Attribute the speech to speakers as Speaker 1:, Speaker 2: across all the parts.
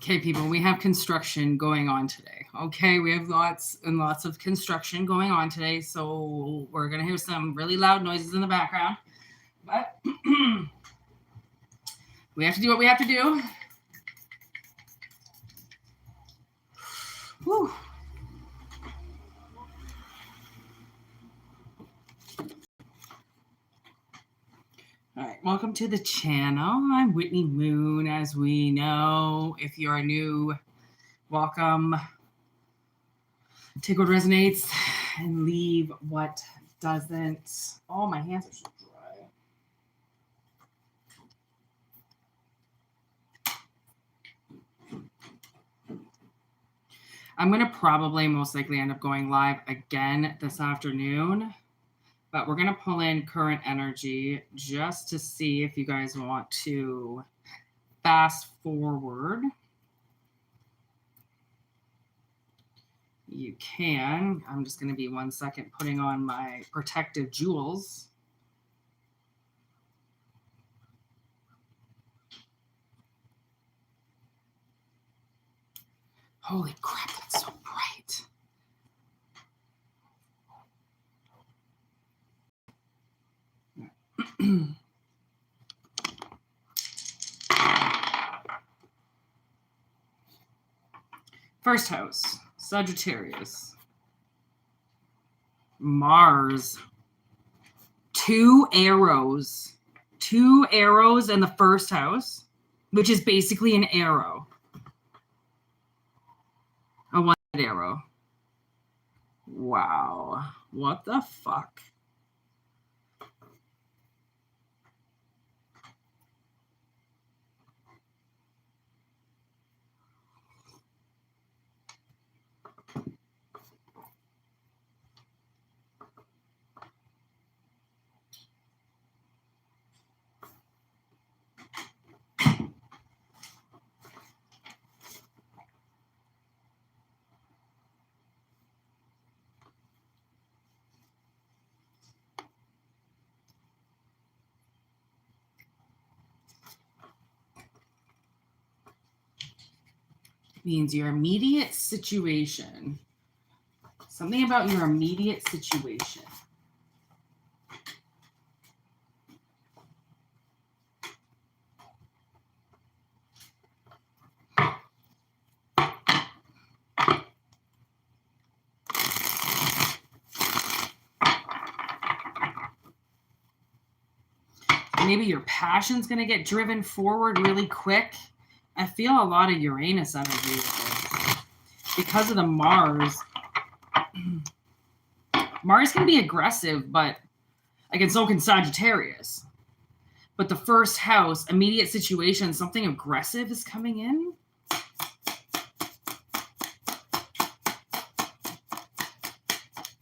Speaker 1: Okay, people, we have construction going on today. Okay, we have lots and lots of construction going on today, so we're going to hear some really loud noises in the background. But we have to do what we have to do. Whew. All right, welcome to the channel. I'm Whitney Moon, as we know. If you're new, welcome. Take what resonates and leave what doesn't. Oh, my hands are so dry. I'm going to probably most likely end up going live again this afternoon. But we're going to pull in current energy just to see if you guys want to fast forward. You can. I'm just going to be 1 second putting on my protective jewels. Holy crap, that's so bright. First house, Sagittarius. Mars. 2 arrows. 2 arrows in the first house, which is basically an arrow. A one-headed arrow. Wow. What the fuck? Means your immediate situation. Something about your immediate situation. Maybe your passion's going to get driven forward really quick. I feel a lot of Uranus energy because of the Mars. Mars can be aggressive, but again, so can Sagittarius. But the first house, immediate situation, something aggressive is coming in.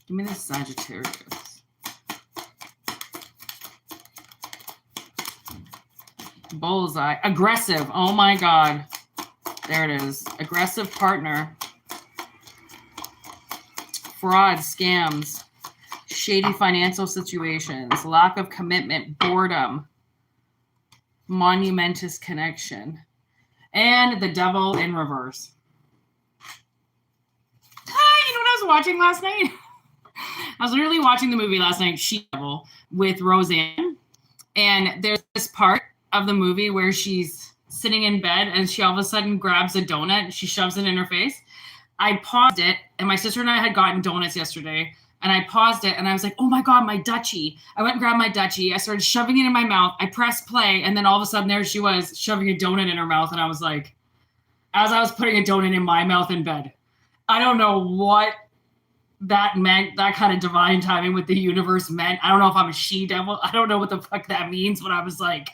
Speaker 1: Give me the Sagittarius. Bullseye. Aggressive. Oh my God. There it is. Aggressive partner. Fraud, scams, shady financial situations, lack of commitment, boredom, monumentous connection, and the devil in reverse. Hi, you know what I was watching last night? I was literally watching the movie last night, She-Devil, with Roseanne. And there's this part of the movie where she's sitting in bed and she all of a sudden grabs a donut and she shoves it in her face. I paused it, and my sister and I had gotten donuts yesterday, and I paused it and I was like, oh my God, my Dutchie. I went and grabbed my Dutchie. I started shoving it in my mouth. I pressed play, and then all of a sudden there she was shoving a donut in her mouth. And I was like, as I was putting a donut in my mouth in bed, I don't know what that meant, that kind of divine timing with the universe meant. I don't know if I'm a she-devil. I don't know what the fuck that means, but I was like,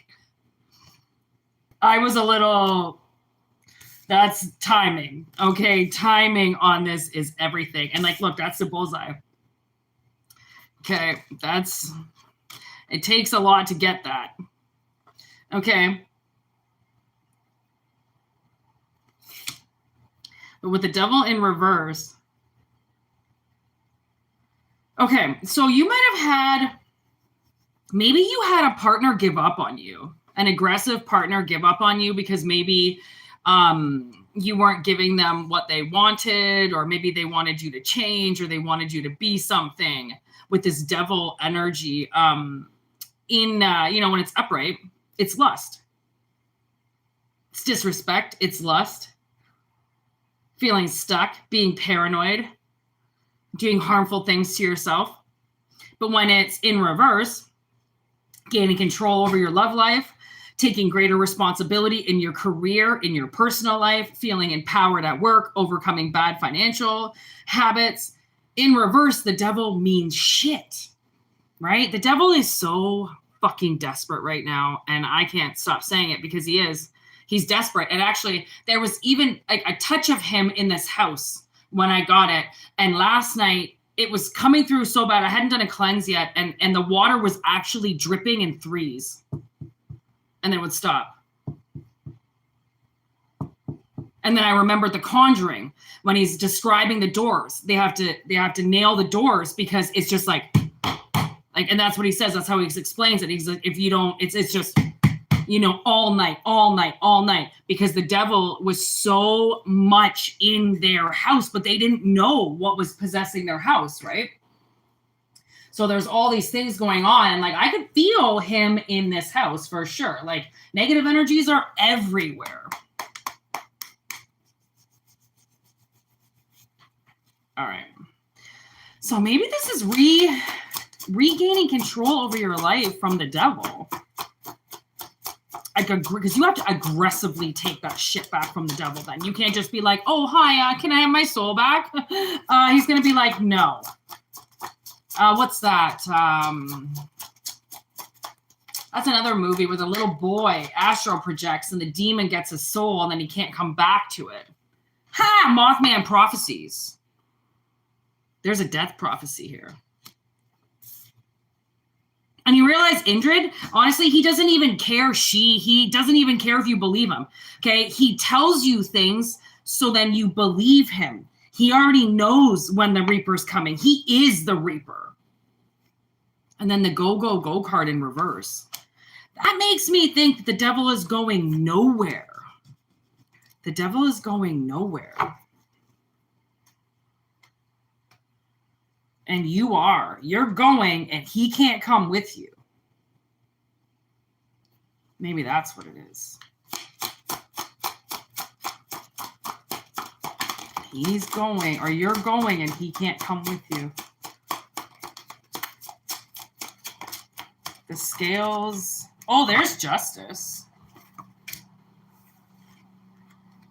Speaker 1: I was a little, that's timing. Okay, timing on this is everything. And like, look, that's the bullseye. Okay, it takes a lot to get that. Okay. But with the devil in reverse. Okay, so you might have had, maybe you had a partner give up on you. An aggressive partner give up on you because maybe You weren't giving them what they wanted, or maybe they wanted you to change, or they wanted you to be something with this devil energy. When it's upright, it's lust. It's disrespect. It's lust. Feeling stuck, being paranoid, doing harmful things to yourself. But when it's in reverse, gaining control over your love life, taking greater responsibility in your career, in your personal life, feeling empowered at work, overcoming bad financial habits. In reverse, the devil means shit, right? The devil is so fucking desperate right now, and I can't stop saying it because he is. He's desperate. And actually, there was even like a touch of him in this house when I got it. And last night, it was coming through so bad. I hadn't done a cleanse yet, and the water was actually dripping in threes. And then it would stop. And then I remembered The Conjuring when he's describing the doors. They have to nail the doors because it's just like, and that's what he says. That's how he explains it. He's like, if you don't, it's just, all night, because the devil was so much in their house, but they didn't know what was possessing their house, right? So there's all these things going on, and like I could feel him in this house for sure. Like negative energies are everywhere. All right. So maybe this is regaining control over your life from the devil. Because you have to aggressively take that shit back from the devil. Then you can't just be like, "Oh, hi, can I have my soul back?" He's gonna be like, "No." What's that? That's another movie where the little boy astral projects and the demon gets his soul and then he can't come back to it. Ha! Mothman prophecies. There's a death prophecy here. And you realize Indrid, honestly, he doesn't even care. He doesn't even care if you believe him. Okay? He tells you things so then you believe him. He already knows when the Reaper's coming. He is the Reaper. And then the go card in reverse. That makes me think that the devil is going nowhere. The devil is going nowhere. And you are. You're going and he can't come with you. Maybe that's what it is. He's going, or you're going and he can't come with you. The scales. Oh, there's justice.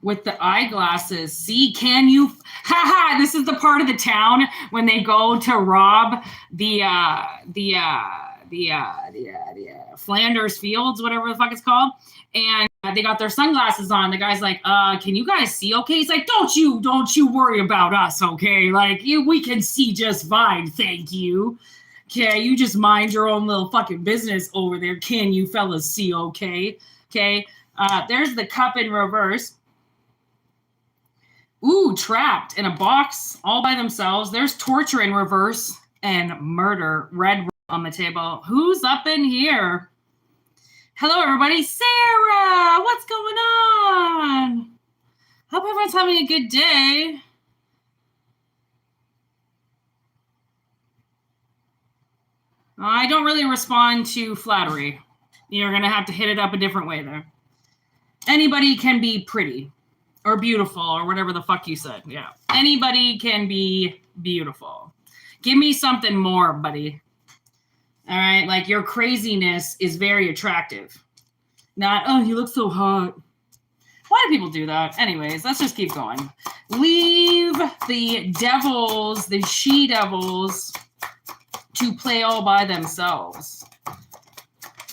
Speaker 1: With the eyeglasses. See, can you? Haha, this is the part of the town when they go to rob the Flanders Fields, whatever the fuck it's called. And they got their sunglasses on. The guy's like, can you guys see okay? He's like, don't you worry about us, okay? Like, we can see just fine, thank you. Okay, you just mind your own little fucking business over there. Can you fellas see okay? Okay, there's the cup in reverse. Ooh, trapped in a box all by themselves. There's torture in reverse and murder. Red on the table. Who's up in here? Hello, everybody. Sarah, what's going on? Hope everyone's having a good day. I don't really respond to flattery. You're going to have to hit it up a different way there. Anybody can be pretty or beautiful or whatever the fuck you said. Yeah. Anybody can be beautiful. Give me something more, buddy. All right? Like, your craziness is very attractive. Not, oh, you look so hot. Why do people do that? Anyways, let's just keep going. Leave the devils, the she-devils, to play all by themselves.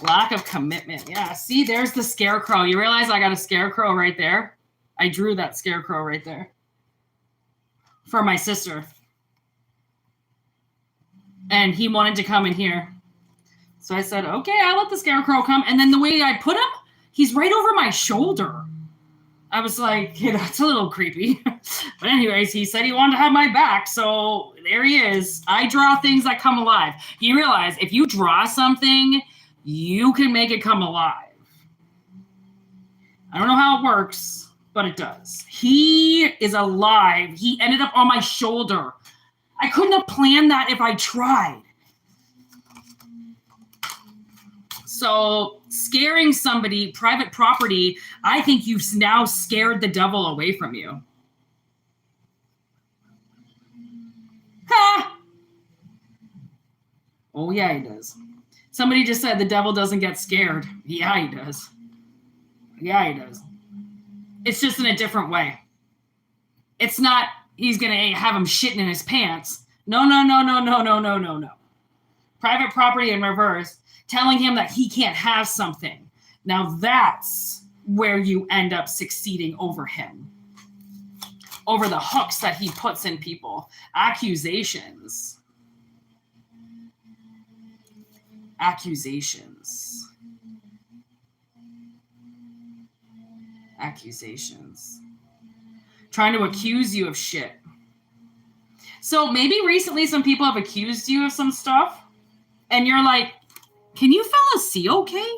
Speaker 1: Lack of commitment. Yeah, see, there's the scarecrow. You realize I got a scarecrow right there? I drew that scarecrow right there. For my sister. And he wanted to come in here. So I said, okay, I'll let the scarecrow come. And then the way I put him, he's right over my shoulder. I was like, yeah, that's a little creepy. But anyways, he said he wanted to have my back. So there he is. I draw things that come alive. You realize if you draw something, you can make it come alive. I don't know how it works, but it does. He is alive. He ended up on my shoulder. I couldn't have planned that if I tried. So scaring somebody, private property, I think you've now scared the devil away from you. Ha! Oh, yeah, he does. Somebody just said the devil doesn't get scared. Yeah, he does. Yeah, he does. It's just in a different way. It's not he's going to have him shitting in his pants. No. Private property in reverse, telling him that he can't have something. Now that's where you end up succeeding over him. Over the hooks that he puts in people. Accusations. Trying to accuse you of shit. So maybe recently some people have accused you of some stuff, and you're like, can you fellas see okay?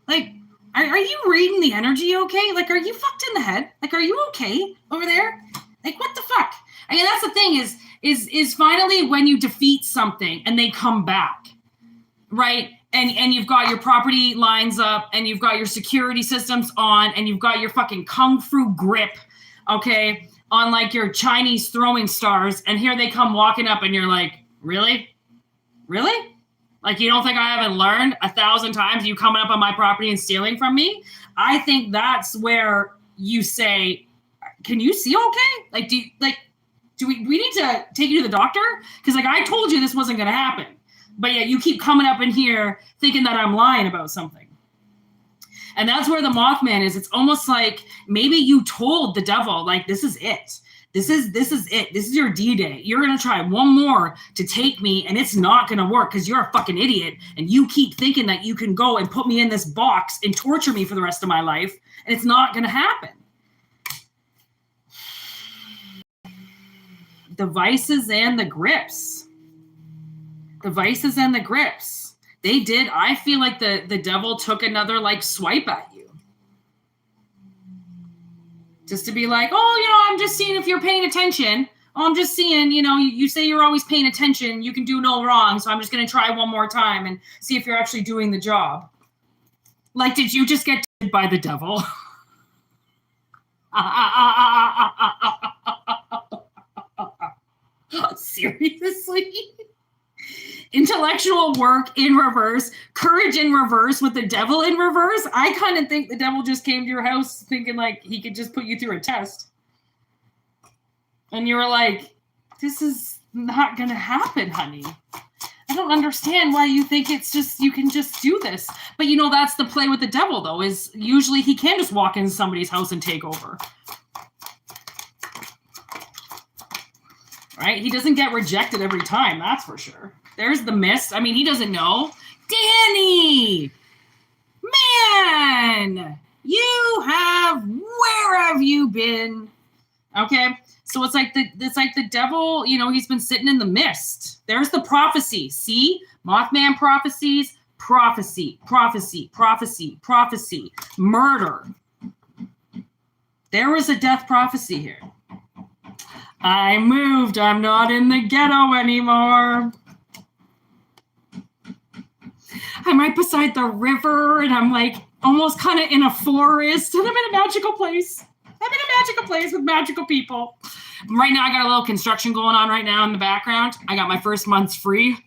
Speaker 1: Like, are you reading the energy okay? Like, are you fucked in the head? Like, are you okay over there? Like, what the fuck? I mean, that's the thing is finally when you defeat something and they come back, right? And you've got your property lines up and you've got your security systems on and you've got your fucking kung fu grip, okay, on like your Chinese throwing stars. And here they come walking up and you're like, really? Really? Like, you don't think I haven't learned 1,000 times you coming up on my property and stealing from me? I think that's where you say, can you see okay? Like, do we need to take you to the doctor? Because like I told you this wasn't going to happen. But yeah, you keep coming up in here thinking that I'm lying about something. And that's where the Mothman is. It's almost like maybe you told the devil, like, this is it. This is it. This is your D-Day. You're going to try one more to take me, and it's not going to work because you're a fucking idiot, and you keep thinking that you can go and put me in this box and torture me for the rest of my life, and it's not going to happen. The vices and the grips. They did. I feel like the devil took another, like, swipe at you. Just to be like, oh, I'm just seeing if you're paying attention. Oh, I'm just seeing, you say you're always paying attention. You can do no wrong. So I'm just going to try one more time and see if you're actually doing the job. Like, did you just get by the devil? Seriously? Intellectual work in reverse, courage in reverse with the devil in reverse. I kind of think the devil just came to your house thinking like he could just put you through a test. And you were like, this is not going to happen, honey. I don't understand why you think it's just, you can just do this. But that's the play with the devil though, is usually he can just walk into somebody's house and take over. Right? He doesn't get rejected every time, that's for sure. There's the mist. I mean, he doesn't know. Danny! Man! Where have you been? Okay? So it's like the devil, he's been sitting in the mist. There's the prophecy. See? Mothman prophecies, prophecy. Murder. There was a death prophecy here. I moved. I'm not in the ghetto anymore. I'm right beside the river, and I'm like almost kind of in a forest, and I'm in a magical place. I'm in a magical place with magical people. Right now, I got a little construction going on right now in the background. I got my first month's free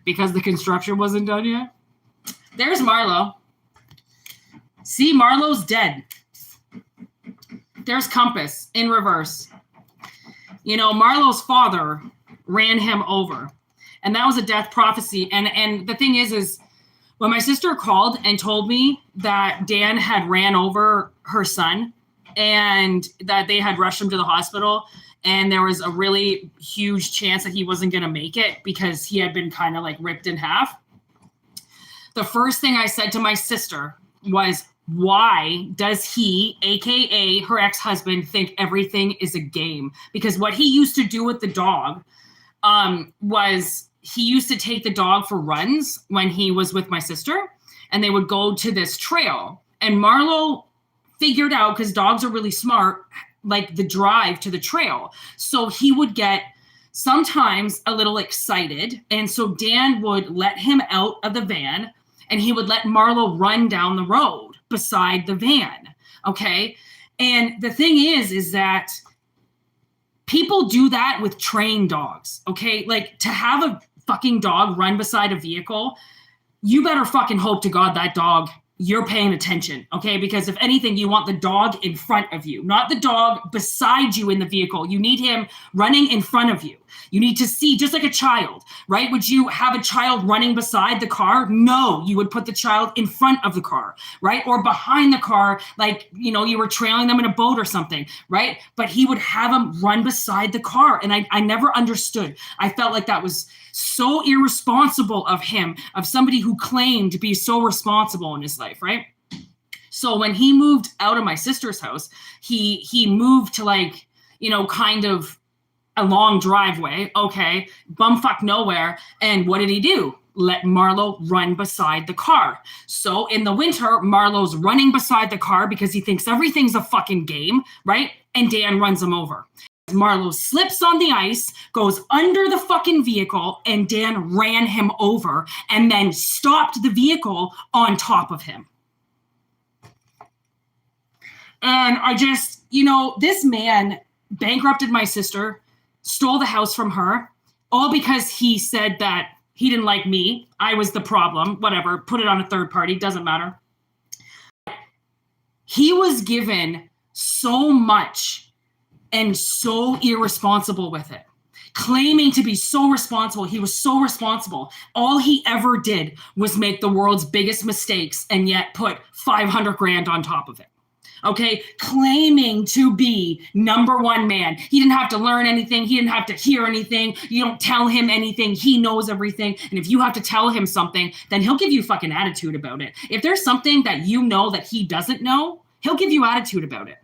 Speaker 1: because the construction wasn't done yet. There's Marlo. See, Marlo's dead. There's Compass in reverse. Marlo's father ran him over. And that was a death prophecy. And the thing is when my sister called and told me that Dan had ran over her son and that they had rushed him to the hospital and there was a really huge chance that he wasn't going to make it because he had been kind of like ripped in half. The first thing I said to my sister was, why does he, AKA her ex-husband, think everything is a game? Because what he used to do with the dog was he used to take the dog for runs when he was with my sister, and they would go to this trail. And Marlo figured out, because dogs are really smart, like the drive to the trail. So he would get sometimes a little excited. And so Dan would let him out of the van and he would let Marlo run down the road beside the van. Okay. And the thing is that people do that with trained dogs. Okay. Like, to have a fucking dog run beside a vehicle, you better fucking hope to God that dog, you're paying attention, okay? Because if anything, you want the dog in front of you, not the dog beside you in the vehicle. You need him running in front of you. You need to see, just like a child, right? Would you have a child running beside the car? No, you would put the child in front of the car, right? Or behind the car, like, you know, you were trailing them in a boat or something, right? But he would have them run beside the car. And I never understood. I felt like that was so irresponsible of him, of somebody who claimed to be so responsible in his life, right? So when he moved out of my sister's house, he moved to, like, you know, kind of a long driveway, okay, bumfuck nowhere. And what did he do? Let Marlo run beside the car. So in the winter, Marlo's running beside the car because he thinks everything's a fucking game, right? And Dan runs him over. Marlo slips on the ice, goes under the fucking vehicle, and Dan ran him over and then stopped the vehicle on top of him. And I just, you know, this man bankrupted my sister, stole the house from her, all because he said that he didn't like me. I was the problem, whatever, put it on a third party, doesn't matter. He was given so much and so irresponsible with it, claiming to be so responsible. He was so responsible. All he ever did was make the world's biggest mistakes and yet put 500 grand on top of it. Okay, claiming to be number one man. He didn't have to learn anything. He didn't have to hear anything. You don't tell him anything. He knows everything. And if you have to tell him something, then he'll give you fucking attitude about it. If there's something that you know that he doesn't know, he'll give you attitude about it.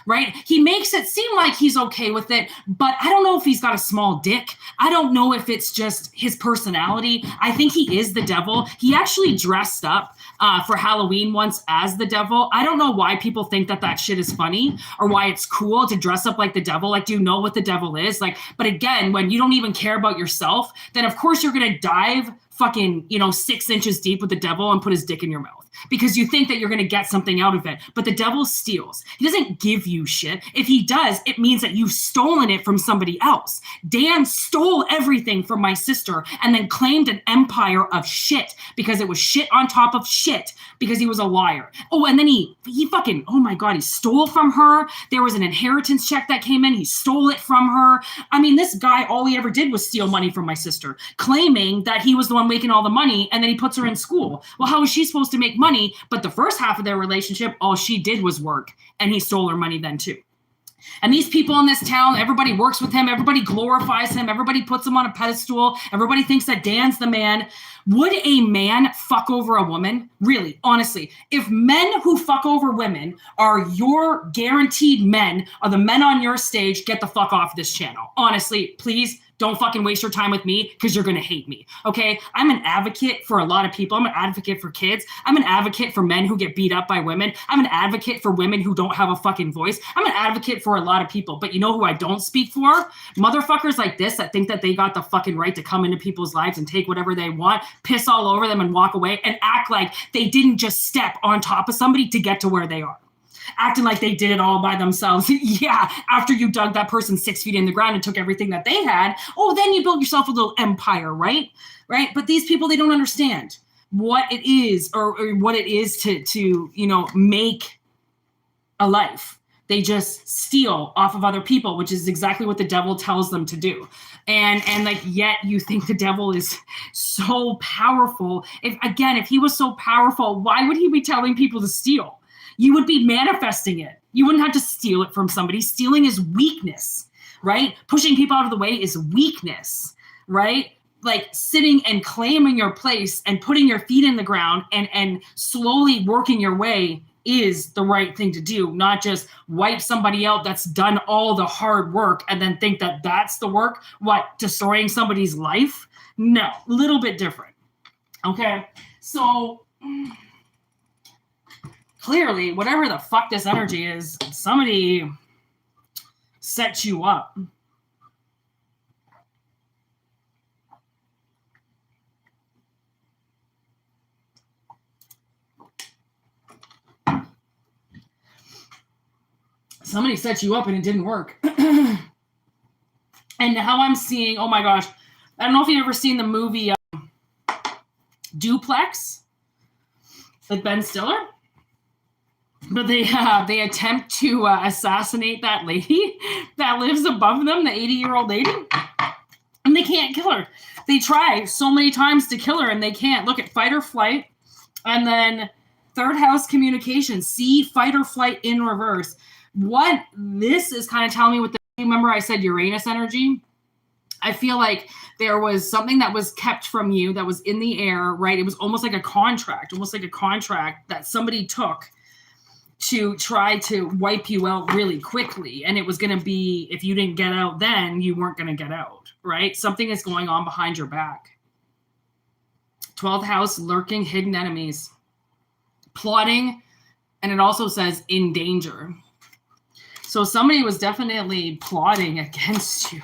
Speaker 1: Right? He makes it seem like he's okay with it, but I don't know if he's got a small dick. I don't know if it's just his personality. I think he is the devil. He actually dressed up for Halloween once as the devil. I don't know why people think that that shit is funny or why it's cool to dress up like the devil. Like, do you know what the devil is? Like, but again, when you don't even care about yourself, then of course you're going to dive fucking, 6 inches deep with the devil and put his dick in your mouth because you think that you're going to get something out of it. But the devil steals. He doesn't give you shit. If he does, it means that you've stolen it from somebody else. Dan stole everything from my sister and then claimed an empire of shit because it was shit on top of shit because he was a liar. Oh, and then he fucking, oh my God, he stole from her. There was an inheritance check that came in. He stole it from her. I mean, this guy, all he ever did was steal money from my sister, claiming that he was the one making all the money, and then he puts her in school. Well, how is she supposed to make money? But the first half of their relationship, all she did was work, and he stole her money then too. And these people in this town, everybody works with him, everybody glorifies him, everybody puts him on a pedestal, everybody thinks that Dan's the man. Would a man fuck over a woman? Really, honestly, if men who fuck over women are your guaranteed men, are the men on your stage, get the fuck off this channel. Honestly, please. Don't fucking waste your time with me because you're going to hate me, okay? I'm an advocate for a lot of people. I'm an advocate for kids. I'm an advocate for men who get beat up by women. I'm an advocate for women who don't have a fucking voice. I'm an advocate for a lot of people. But you know who I don't speak for? Motherfuckers like this that think that they got the fucking right to come into people's lives and take whatever they want, piss all over them and walk away and act like they didn't just step on top of somebody to get to where they are. Acting like they did it all by themselves. Yeah, after you dug that person 6 feet in the ground and took everything that they had, then you built yourself a little empire, right? Right? But these people, they don't understand what it is or what it is to make a life. They just steal off of other people, which is exactly what the devil tells them to do. And yet you think the devil is so powerful. If he was so powerful, why would he be telling people to steal? You would be manifesting it. You wouldn't have to steal it from somebody. Stealing is weakness, right? Pushing people out of the way is weakness, right? Like sitting and claiming your place and putting your feet in the ground and slowly working your way is the right thing to do, not just wipe somebody out that's done all the hard work and then think that that's the work. What, destroying somebody's life? No, a little bit different. Okay, so clearly, whatever the fuck this energy is, somebody set you up. Somebody set you up and it didn't work. And how I'm seeing, oh my gosh, I don't know if you've ever seen the movie Duplex with Ben Stiller, but they attempt to assassinate that lady that lives above them, the 80-year-old lady, and they can't kill her. They try so many times to kill her and they can't. Look at fight or flight, and then third house communication, see fight or flight in reverse. What this is kind of telling me with the, remember I said Uranus energy? I feel like there was something that was kept from you that was in the air, right? It was almost like a contract that somebody took to try to wipe you out really quickly. And it was going to be, if you didn't get out then, you weren't going to get out, right? Something is going on behind your back. 12th house, lurking, hidden enemies, plotting, and it also says in danger. So somebody was definitely plotting against you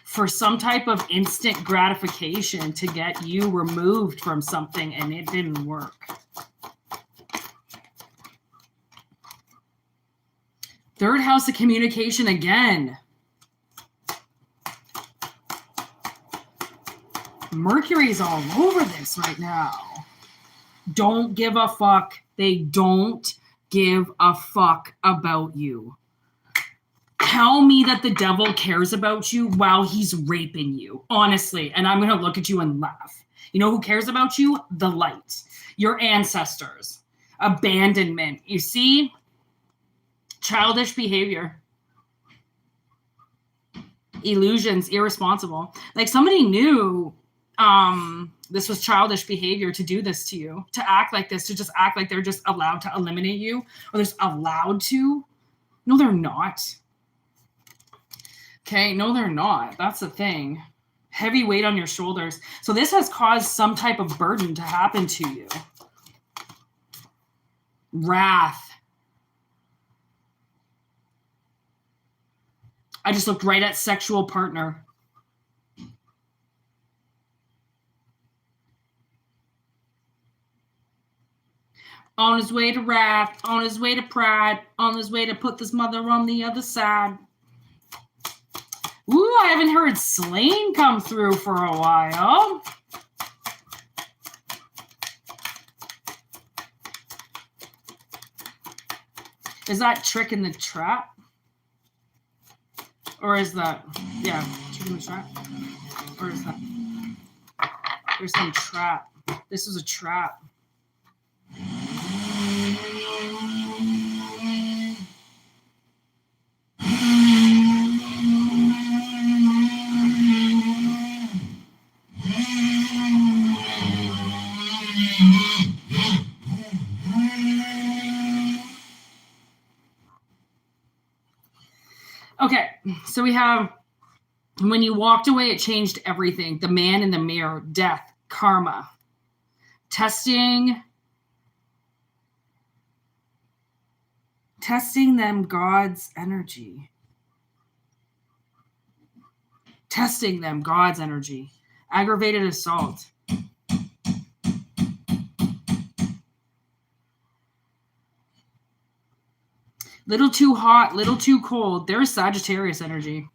Speaker 1: for some type of instant gratification to get you removed from something, and it didn't work. Third house of communication again. Mercury's all over this right now. Don't give a fuck. They don't give a fuck about you. Tell me that the devil cares about you while he's raping you, honestly. And I'm going to look at you and laugh. You know who cares about you? The light. Your ancestors. Abandonment. You see? Childish behavior. Illusions. Irresponsible. Like somebody knew this was childish behavior to do this to you. To act like this. To just act like they're just allowed to eliminate you. Or they're just allowed to. No, they're not. Okay, no, they're not. That's the thing. Heavy weight on your shoulders. So this has caused some type of burden to happen to you. Wrath. I just looked right at sexual partner. On his way to wrath, on his way to pride, on his way to put this mother on the other side. Ooh, I haven't heard slain come through for a while. Is that trick in the trap? Or is that, yeah, trick in the trap? Or is that, there's some trap. This is a trap. Okay, so we have, when you walked away, it changed everything. The man in the mirror, death, karma, testing them God's energy. Testing them God's energy. Aggravated assault. Little too hot, little too cold. There's Sagittarius energy.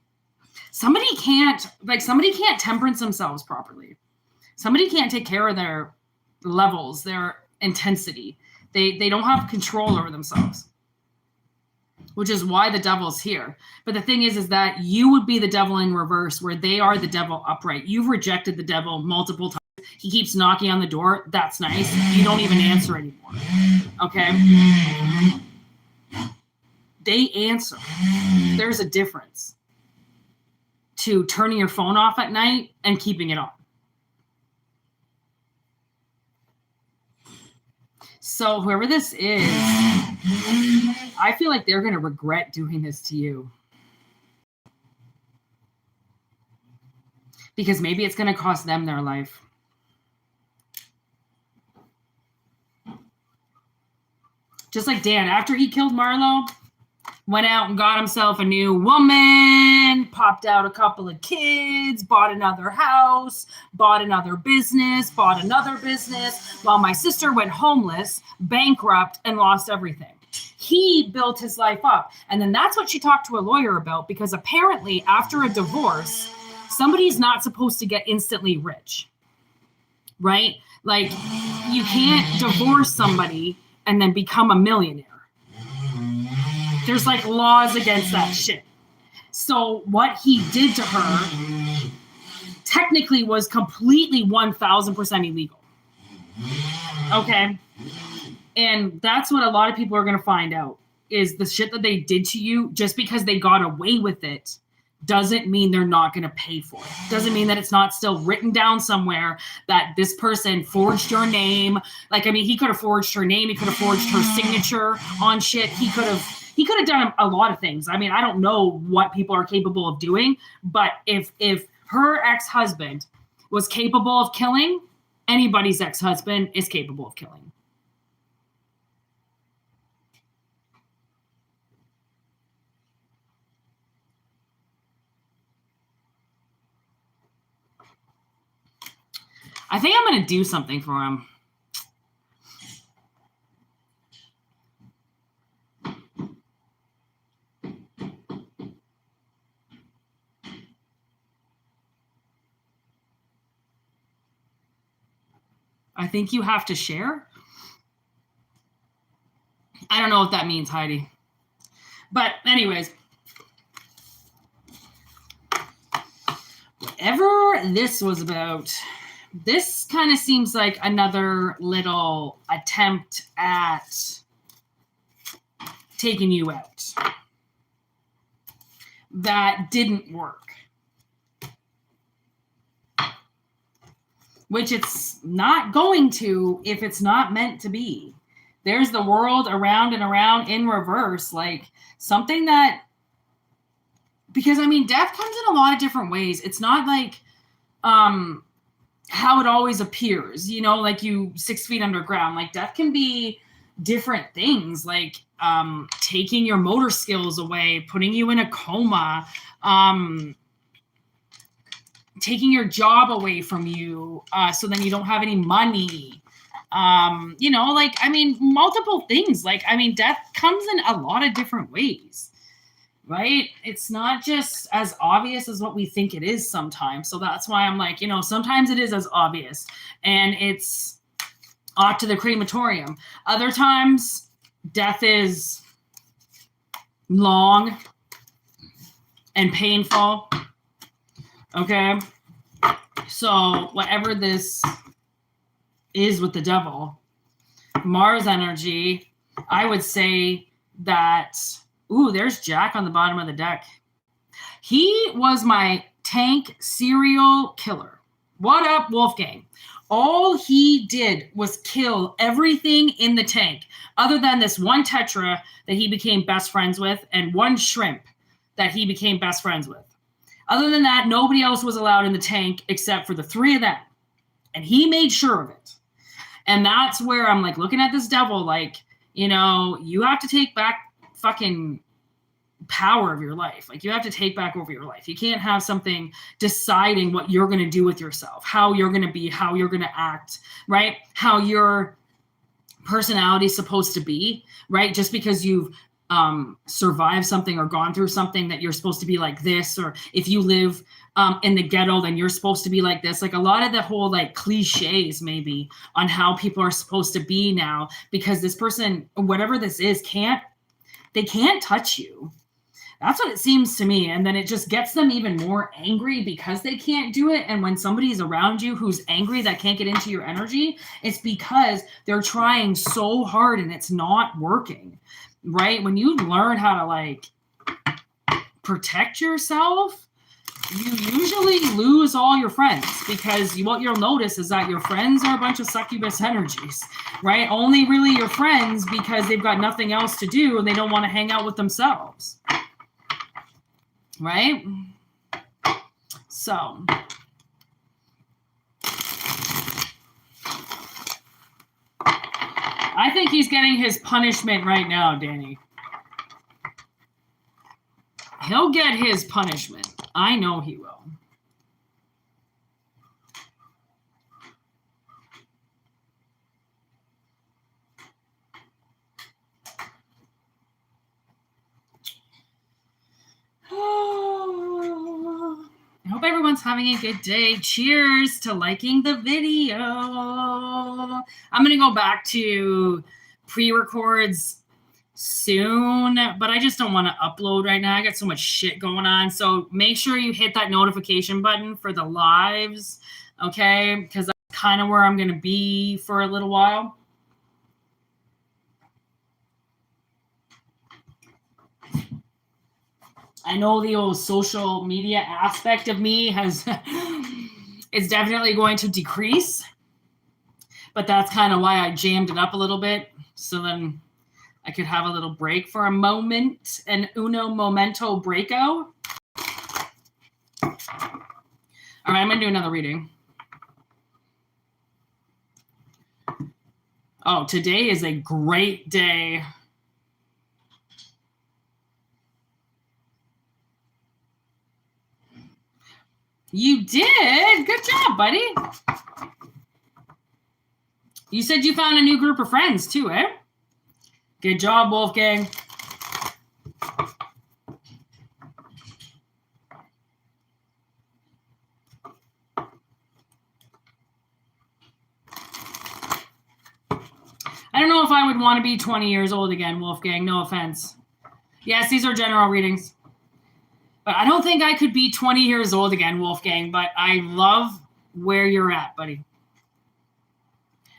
Speaker 1: Somebody can't temperance themselves properly. Somebody can't take care of their levels, their intensity. They don't have control over themselves, which is why the devil's here. But the thing is that you would be the devil in reverse, where they are the devil upright. You've rejected the devil multiple times. He keeps knocking on the door. That's nice. You don't even answer anymore. Okay? They answer. There's a difference to turning your phone off at night and keeping it on. So whoever this is, I feel like they're going to regret doing this to you. Because maybe it's going to cost them their life. Just like Dan, after he killed Marlo, went out and got himself a new woman, popped out a couple of kids, bought another house, bought another business, while my sister went homeless, bankrupt, and lost everything. He built his life up. And then that's what she talked to a lawyer about, because apparently after a divorce, somebody's not supposed to get instantly rich, right? Like, you can't divorce somebody and then become a millionaire. There's like laws against that shit. So what he did to her technically was completely 1000% illegal. Okay. And that's what a lot of people are going to find out, is the shit that they did to you, just because they got away with it doesn't mean they're not going to pay for it. Doesn't mean that it's not still written down somewhere that this person forged your name. Like, I mean, he could have forged her name. He could have forged her signature on shit. He could have done a lot of things. I mean, I don't know what people are capable of doing, but if her ex-husband was capable of killing, anybody's ex-husband is capable of killing. I think I'm going to do something for him. I think you have to share. I don't know what that means, Heidi. But anyways, whatever this was about, this kind of seems like another little attempt at taking you out. That didn't work. Which it's not going to if it's not meant to be. There's the world around and around in reverse. Like something that, because I mean, death comes in a lot of different ways. It's not like how it always appears, you know, like you 6 feet underground. Like death can be different things, like taking your motor skills away, putting you in a coma, taking your job away from you, so then you don't have any money. You know, like, I mean, multiple things. Like, I mean, death comes in a lot of different ways, right? It's not just as obvious as what we think it is sometimes. So that's why I'm like, you know, sometimes it is as obvious and it's off to the crematorium. Other times, death is long and painful. Okay, so whatever this is with the devil, Mars energy, I would say that, ooh, there's Jack on the bottom of the deck. He was my tank serial killer. What up, Wolfgang? All he did was kill everything in the tank, other than this one tetra that he became best friends with and one shrimp that he became best friends with. Other than that, nobody else was allowed in the tank except for the three of them. And he made sure of it. And that's where I'm like looking at this devil like, you know, you have to take back fucking power of your life. Like you have to take back over your life. You can't have something deciding what you're going to do with yourself, how you're going to be, how you're going to act, right? How your personality is supposed to be, right? Just because you've survived something or gone through something that you're supposed to be like this, or if you live in the ghetto, then you're supposed to be like this. Like a lot of the whole like cliches maybe on how people are supposed to be now, because this person, whatever this is, can't touch you. That's what it seems to me. And then it just gets them even more angry because they can't do it. And when somebody's around you who's angry that can't get into your energy, it's because they're trying so hard and it's not working. Right? When you learn how to like protect yourself, you usually lose all your friends, because what you'll notice is that your friends are a bunch of succubus energies, right? Only really your friends because they've got nothing else to do and they don't want to hang out with themselves. Right? So I think he's getting his punishment right now, Danny. He'll get his punishment. I know he will. I hope everyone's having a good day. Cheers to liking the video. I'm going to go back to pre-records soon, but I just don't want to upload right now. I got so much shit going on. So make sure you hit that notification button for the lives, okay? Because that's kind of where I'm going to be for a little while. I know the old social media aspect of me has is definitely going to decrease, but that's kind of why I jammed it up a little bit, so then I could have a little break for a moment, an uno momento breako. All right, I'm going to do another reading. Oh, today is a great day. You did. Good job, buddy. You said you found a new group of friends too, eh? Good job, Wolfgang. I don't know if I would want to be 20 years old again, Wolfgang. No offense. Yes, these are general readings. But I don't think I could be 20 years old again, Wolfgang, but I love where you're at, buddy.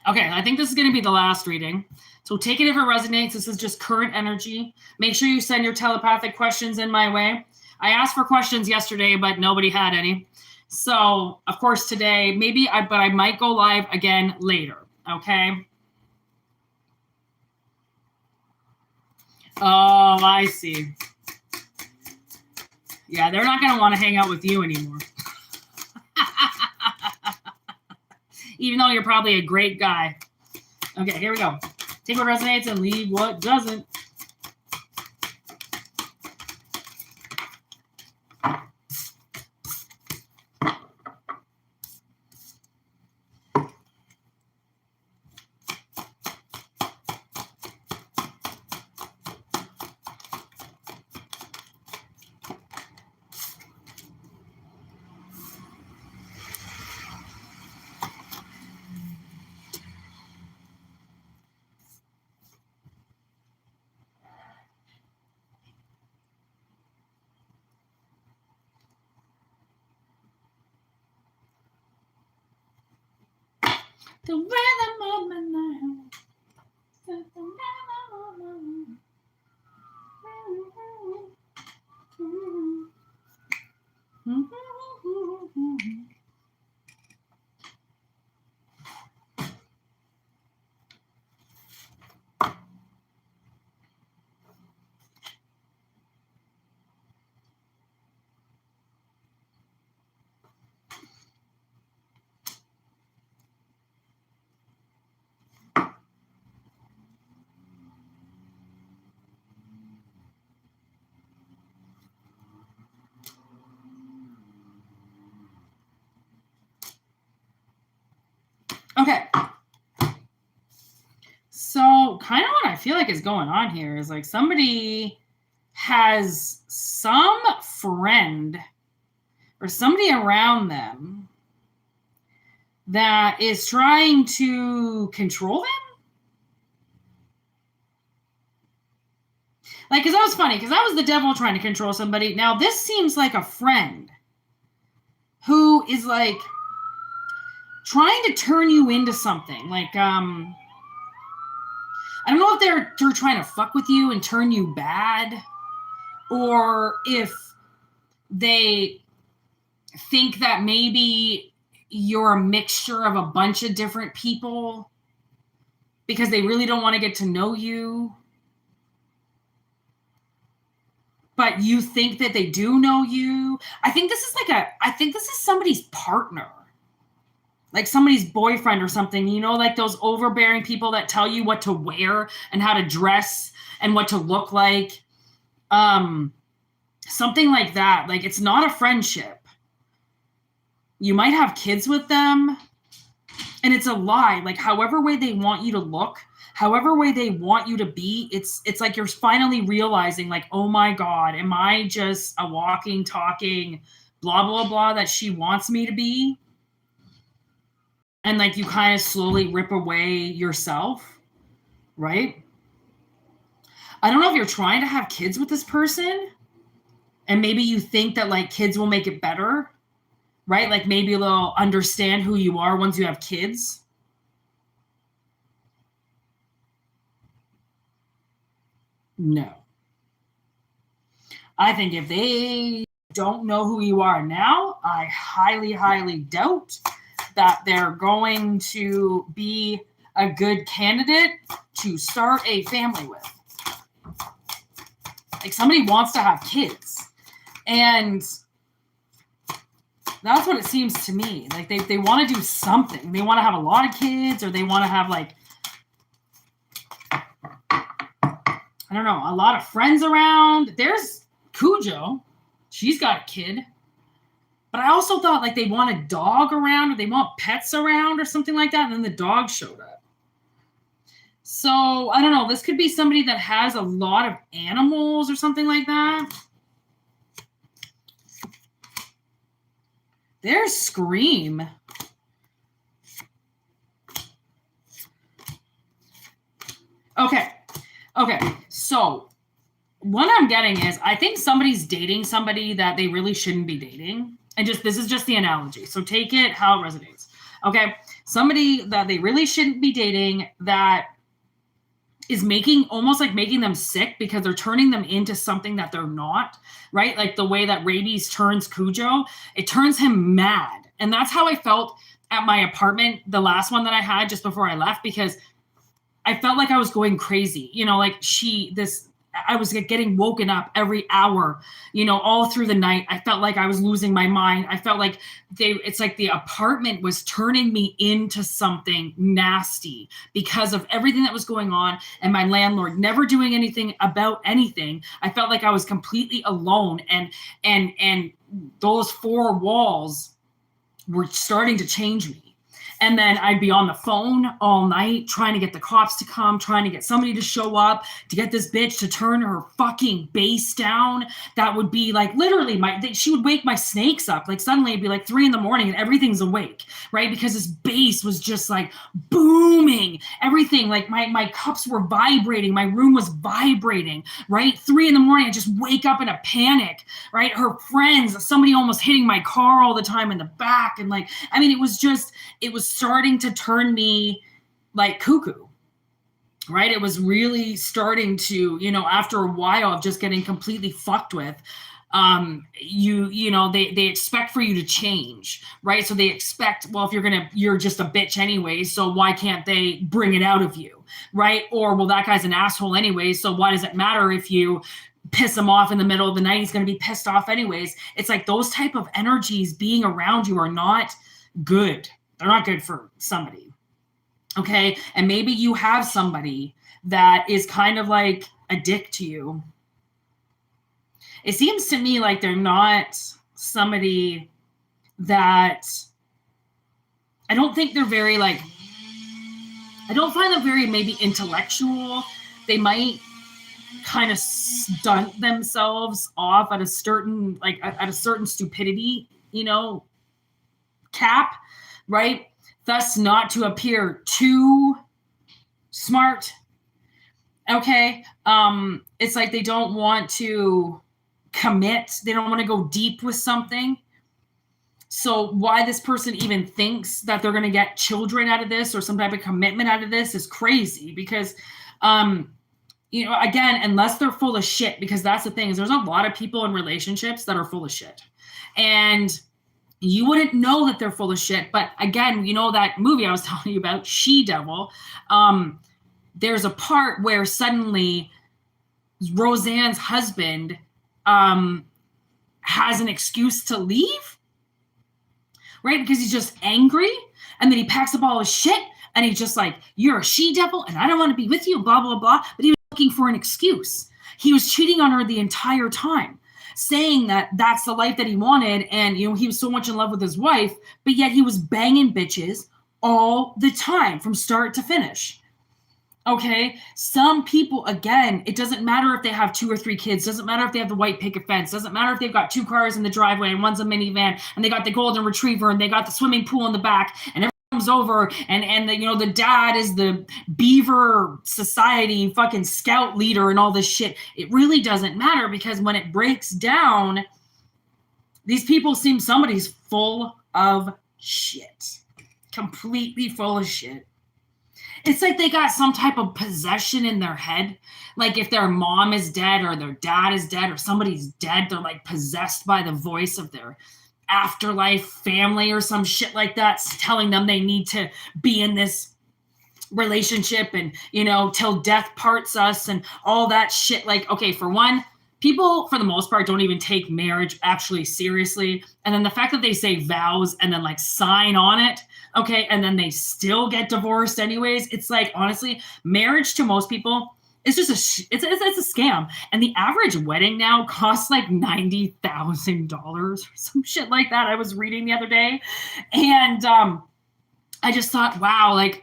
Speaker 1: Okay, I think this is going to be the last reading. So take it if it resonates. This is just current energy. Make sure you send your telepathic questions in my way. I asked for questions yesterday, but nobody had any. So, of course, today, but I might go live again later, okay? Oh, I see. Yeah, they're not going to want to hang out with you anymore. Even though you're probably a great guy. Okay, here we go. Take what resonates and leave what doesn't. The rhythm of my life. Okay. So kind of what I feel like is going on here is like somebody has some friend or somebody around them that is trying to control them. Like, because that was funny, because that was the devil trying to control somebody. Now, this seems like a friend who is, like, trying to turn you into something. Like, I don't know if they're trying to fuck with you and turn you bad, or if they think that maybe you're a mixture of a bunch of different people because they really don't want to get to know you. But you think that they do know you. I think this is somebody's partner. like somebody's boyfriend or something, you know, like those overbearing people that tell you what to wear and how to dress and what to look like. Something like that. Like, it's not a friendship. You might have kids with them, and it's a lie. Like, however way they want you to look, however way they want you to be, it's like you're finally realizing, like, oh my God, am I just a walking, talking, blah, blah, blah that she wants me to be? And like, you kind of slowly rip away yourself, right? I don't know if you're trying to have kids with this person, and maybe you think that like kids will make it better, right? Like maybe they'll understand who you are once you have kids. No. I think if they don't know who you are now, I highly, highly doubt that they're going to be a good candidate to start a family with. Like, somebody wants to have kids. And that's what it seems to me. Like, they want to do something. They want to have a lot of kids, or they want to have, like, I don't know, a lot of friends around. There's Cujo. She's got a kid. But I also thought, like, they want a dog around, or they want pets around or something like that. And then the dog showed up. So, I don't know. This could be somebody that has a lot of animals or something like that. There's Scream. Okay. So, what I'm getting is, I think somebody's dating somebody that they really shouldn't be dating. And this is just the analogy. So take it how it resonates. Okay. Somebody that they really shouldn't be dating, that is almost like making them sick, because they're turning them into something that they're not, right? Like the way that rabies turns Cujo, it turns him mad. And that's how I felt at my apartment, the last one that I had just before I left, because I felt like I was going crazy. You know, like I was getting woken up every hour, you know, all through the night. I felt like I was losing my mind. I felt like it's like the apartment was turning me into something nasty because of everything that was going on, and my landlord never doing anything about anything. I felt like I was completely alone, and those four walls were starting to change me. And then I'd be on the phone all night trying to get the cops to come, trying to get somebody to show up, to get this bitch to turn her fucking bass down. That would be like literally she would wake my snakes up. Like suddenly it'd be like 3 a.m. and everything's awake, right? Because this bass was just like booming. Everything, like my cups were vibrating. My room was vibrating, right? 3 a.m. I just wake up in a panic, right? Her friends, somebody almost hitting my car all the time in the back. And like, I mean, it was starting to turn me like cuckoo, right? It was really starting to, you know, after a while of just getting completely fucked with, you know, they expect for you to change, right? So they expect, well, if you're just a bitch anyway, so why can't they bring it out of you, right? Or, well, that guy's an asshole anyway, so why does it matter if you piss him off in the middle of the night? He's going to be pissed off anyways. It's like those type of energies being around you are not good. They're not good for somebody. Okay. And maybe you have somebody that is kind of like a dick to you. It seems to me like they're not somebody that, I don't think they're very like, I don't find them very maybe intellectual. They might kind of stunt themselves off at a certain stupidity, you know, cap. Right? Thus not to appear too smart. Okay. It's like they don't want to commit. They don't want to go deep with something. So why this person even thinks that they're going to get children out of this or some type of commitment out of this is crazy, because, you know, again, unless they're full of shit, because that's the thing, is there's a lot of people in relationships that are full of shit. And you wouldn't know that they're full of shit. But again, you know, that movie I was telling you about, She-Devil, there's a part where suddenly Roseanne's husband has an excuse to leave. right? Because he's just angry, and then he packs up all his shit, and he's just like, you're a she-devil, and I don't want to be with you, blah, blah, blah. But he was looking for an excuse. He was cheating on her the entire time, saying that that's the life that he wanted, and, you know, he was so much in love with his wife, but yet he was banging bitches all the time from start to finish. Okay, some people, again, it doesn't matter if they have 2 or 3 kids, doesn't matter if they have the white picket fence, doesn't matter if they've got 2 cars in the driveway and one's a minivan, and they got the golden retriever and they got the swimming pool in the back, and everyone comes over, and the, you know, the dad is the Beaver Society fucking scout leader and all this shit. It really doesn't matter, because when it breaks down, these people seem somebody's full of shit, completely full of shit. It's like they got some type of possession in their head. Like if their mom is dead or their dad is dead or somebody's dead, they're like possessed by the voice of their afterlife family or some shit like that, telling them they need to be in this relationship and, you know, till death parts us and all that shit. Like, okay, for one, people for the most part don't even take marriage actually seriously. And then the fact that they say vows and then like sign on it, okay, and then they still get divorced anyways. It's like, honestly, marriage to most people is just it's a scam. And the average wedding now costs like $90,000 or some shit like that. I was reading the other day, and I just thought, wow, like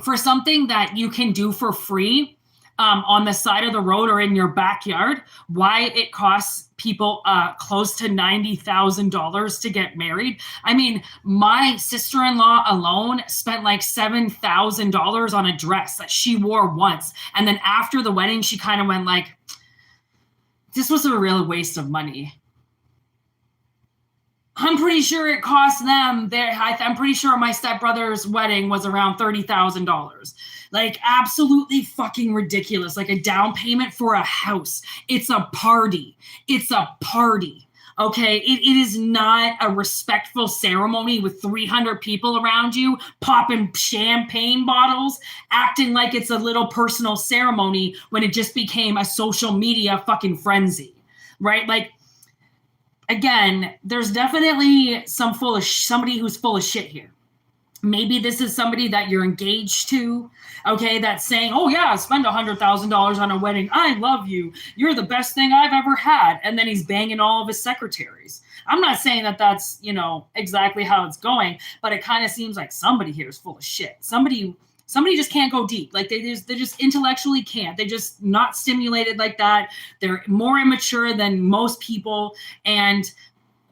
Speaker 1: for something that you can do for free on the side of the road or in your backyard, why it costs people close to $90,000 to get married. I mean, my sister-in-law alone spent like $7,000 on a dress that she wore once. And then after the wedding, she kind of went like, this was a real waste of money. I'm pretty sure it cost them I'm pretty sure my stepbrother's wedding was around $30,000. Like absolutely fucking ridiculous. Like a down payment for a house. It's a party. It's a party. Okay. It is not a respectful ceremony with 300 people around you popping champagne bottles, acting like it's a little personal ceremony when it just became a social media fucking frenzy. Right? Like, again, there's definitely somebody who's full of shit here. Maybe this is somebody that you're engaged to, okay, that's saying, oh yeah, spend $100,000 on a wedding. I love you. You're the best thing I've ever had. And then he's banging all of his secretaries. I'm not saying that that's, you know, exactly how it's going, but it kind of seems like somebody here is full of shit. Somebody just can't go deep. Like they just intellectually can't. They're just not stimulated like that. They're more immature than most people. And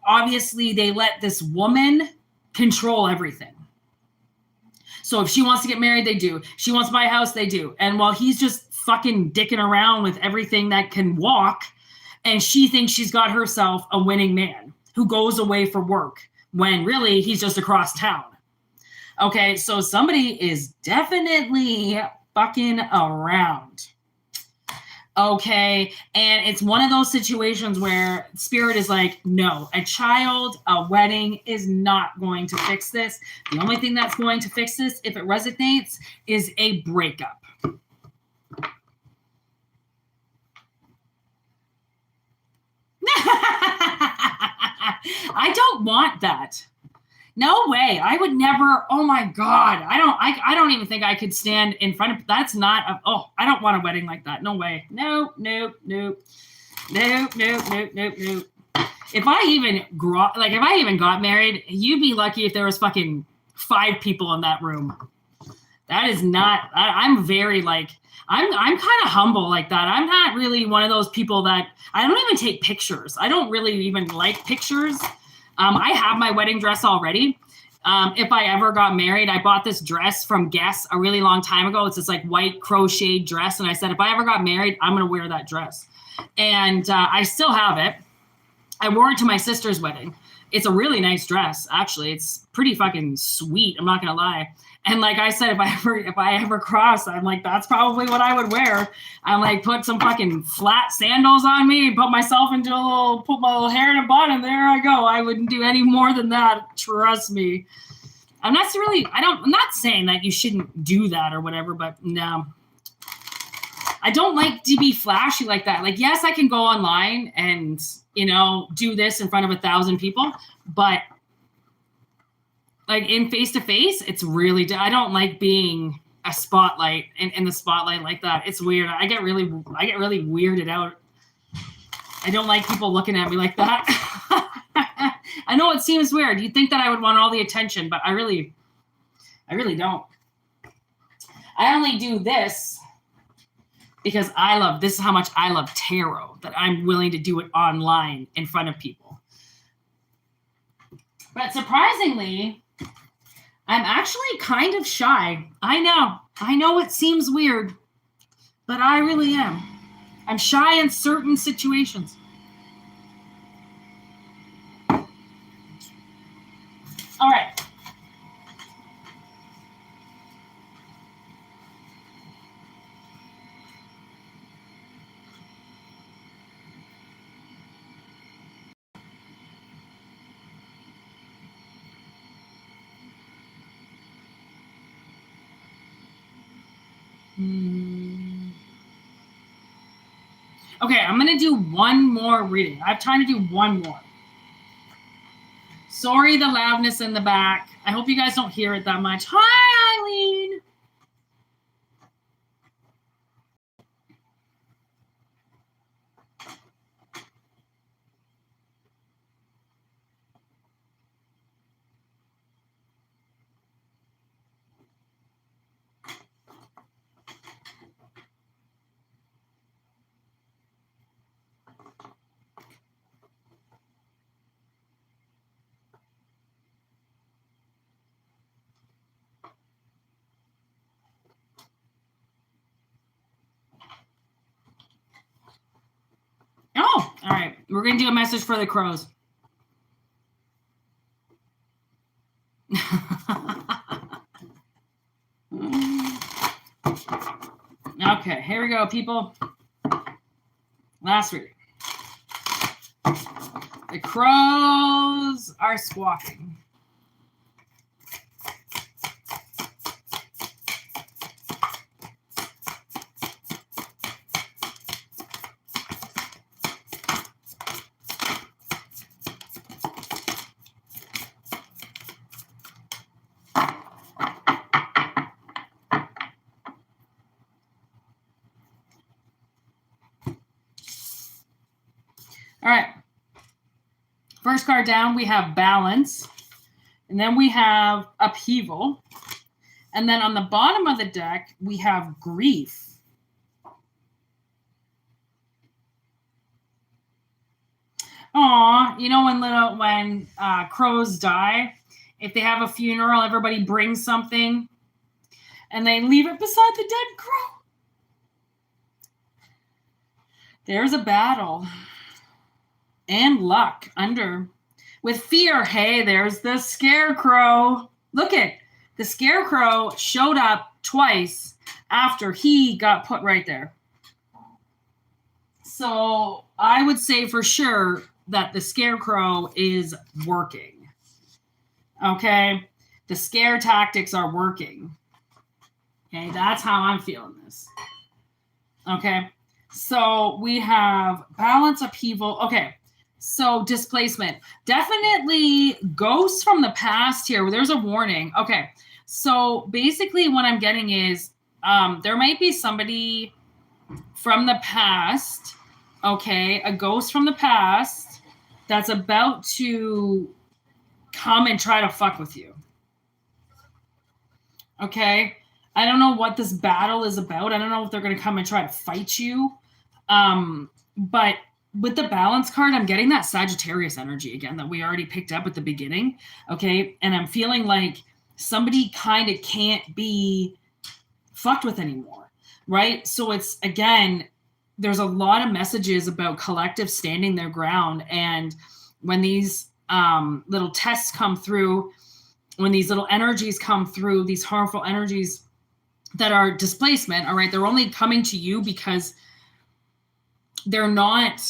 Speaker 1: obviously they let this woman control everything. So if she wants to get married, they do. She wants to buy a house, they do. And while he's just fucking dicking around with everything that can walk, and she thinks she's got herself a winning man who goes away for work when really he's just across town. Okay, so somebody is definitely fucking around. Okay, and it's one of those situations where spirit is like, no, a wedding is not going to fix this. The only thing that's going to fix this, if it resonates, is a breakup. I don't want that. No way. I would never. Oh my God. I don't even think I could stand in front of. That's not. I don't want a wedding like that. No way. Nope. If I even got married, you'd be lucky if there was fucking 5 people in that room. That is not. I'm very like. I'm kind of humble like that. I'm not really one of those people that I don't even take pictures. I don't really even like pictures. I have my wedding dress already. If I ever got married, I bought this dress from Guess a really long time ago. It's this like white crocheted dress. And I said, if I ever got married, I'm going to wear that dress. And I still have it. I wore it to my sister's wedding. It's a really nice dress, actually. It's pretty fucking sweet. I'm not going to lie. And like I said, if I ever cross, I'm like, that's probably what I would wear. I'm like, put some fucking flat sandals on me, put myself into put my little hair in a bun, and there I go. I wouldn't do any more than that. Trust me. I'm not saying that you shouldn't do that or whatever, but no. I don't like to be flashy like that. Like, yes, I can go online and, you know, do this in front of 1,000 people, but like in face-to-face, it's really, I don't like being a spotlight in the spotlight like that. It's weird. I get really weirded out. I don't like people looking at me like that. I know it seems weird. You'd think that I would want all the attention, but I really don't. I only do this because this is how much I love tarot, that I'm willing to do it online in front of people. But surprisingly, I'm actually kind of shy. I know it seems weird, but I really am. I'm shy in certain situations. All right. Okay, I'm going to do one more reading. I have time to do one more. Sorry, the loudness in the back. I hope you guys don't hear it that much. Hi, Eileen. Oh, all right. We're going to do a message for the crows. Okay, here we go, people. Last reading. The crows are squawking. All right. First card down, we have balance. And then we have upheaval. And then on the bottom of the deck, we have grief. Aw, you know when crows die, if they have a funeral, everybody brings something and they leave it beside the dead crow. There's a battle. And luck under. With fear, hey, there's the scarecrow. Look it. The scarecrow showed up twice after he got put right there. So I would say for sure that the scarecrow is working. Okay? The scare tactics are working. Okay? That's how I'm feeling this. Okay? So we have balance, upheaval. Okay. So displacement, definitely ghosts from the past here. There's a warning. Okay. So basically what I'm getting is there might be somebody from the past. Okay. A ghost from the past that's about to come and try to fuck with you. Okay. I don't know what this battle is about. I don't know if they're going to come and try to fight you. But with the balance card, I'm getting that Sagittarius energy again that we already picked up at the beginning. Okay. And I'm feeling like somebody kind of can't be fucked with anymore. Right. So it's, again, there's a lot of messages about collective standing their ground. And when these little tests come through, when these little energies come through, these harmful energies that are displacement, all right, they're only coming to you because they're not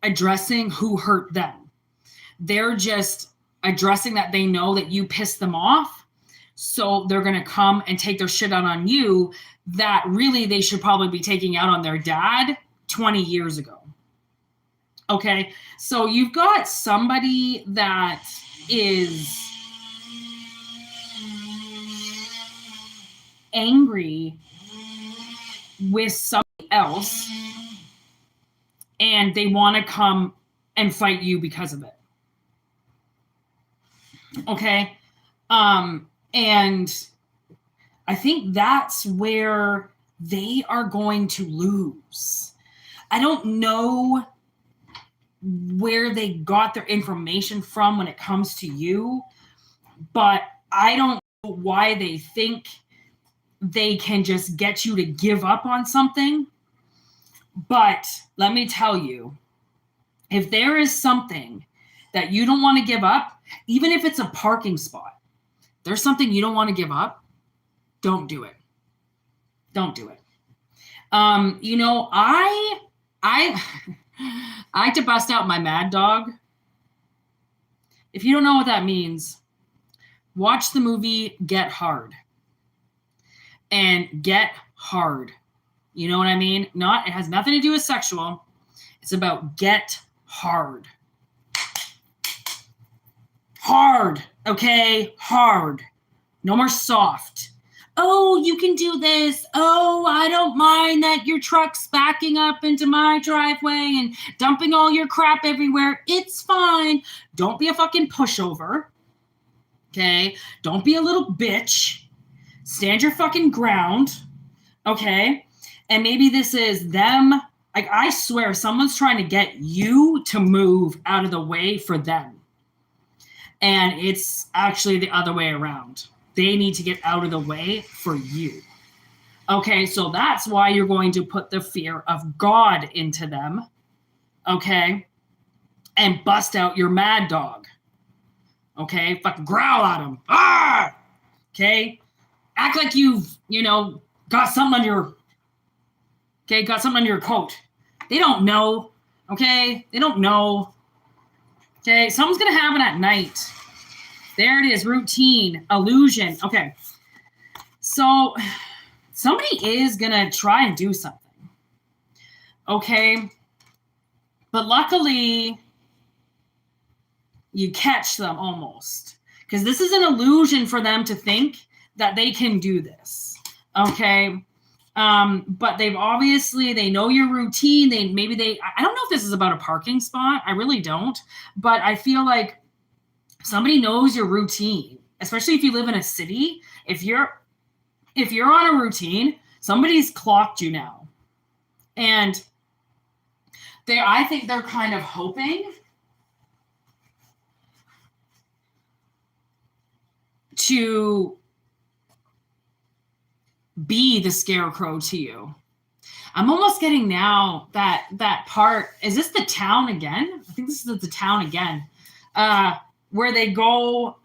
Speaker 1: addressing who hurt them. They're just addressing that they know that you pissed them off. So they're going to come and take their shit out on you that really they should probably be taking out on their dad 20 years ago. Okay. So you've got somebody that is angry with somebody else and they want to come and fight you because of it. Okay. And I think that's where they are going to lose. I don't know where they got their information from when it comes to you, but I don't know why they think they can just get you to give up on something. But let me tell you, if there is something that you don't want to give up, even if it's a parking spot, there's something you don't want to give up, don't do it. Don't do it. You know, I like to bust out my mad dog. If you don't know what that means, watch the movie Get Hard. And get hard. You know what I mean? It has nothing to do with sexual. It's about get hard. Hard, okay? Hard. No more soft. Oh, you can do this. Oh, I don't mind that your truck's backing up into my driveway and dumping all your crap everywhere. It's fine. Don't be a fucking pushover. Okay? Don't be a little bitch. Stand your fucking ground. Okay? And maybe this is them. Like, I swear someone's trying to get you to move out of the way for them. And it's actually the other way around. They need to get out of the way for you. Okay, so that's why you're going to put the fear of God into them. Okay? And bust out your mad dog. Okay? Fucking growl at them. Ah! Okay? Act like you've, got something on your... Okay, got something under your coat. They don't know. Okay? They don't know. Okay, something's going to happen at night. There it is. Routine. Illusion. Okay. So somebody is going to try and do something. Okay? But luckily, you catch them almost. Because this is an illusion for them to think that they can do this. Okay? But they know your routine. I don't know if this is about a parking spot. I really don't. But I feel like somebody knows your routine, especially if you live in a city. If you're on a routine, somebody's clocked you now. And I think they're kind of hoping to be the scarecrow to you. I'm almost getting now that part. Is this the town again? I think this is the town again. Where they go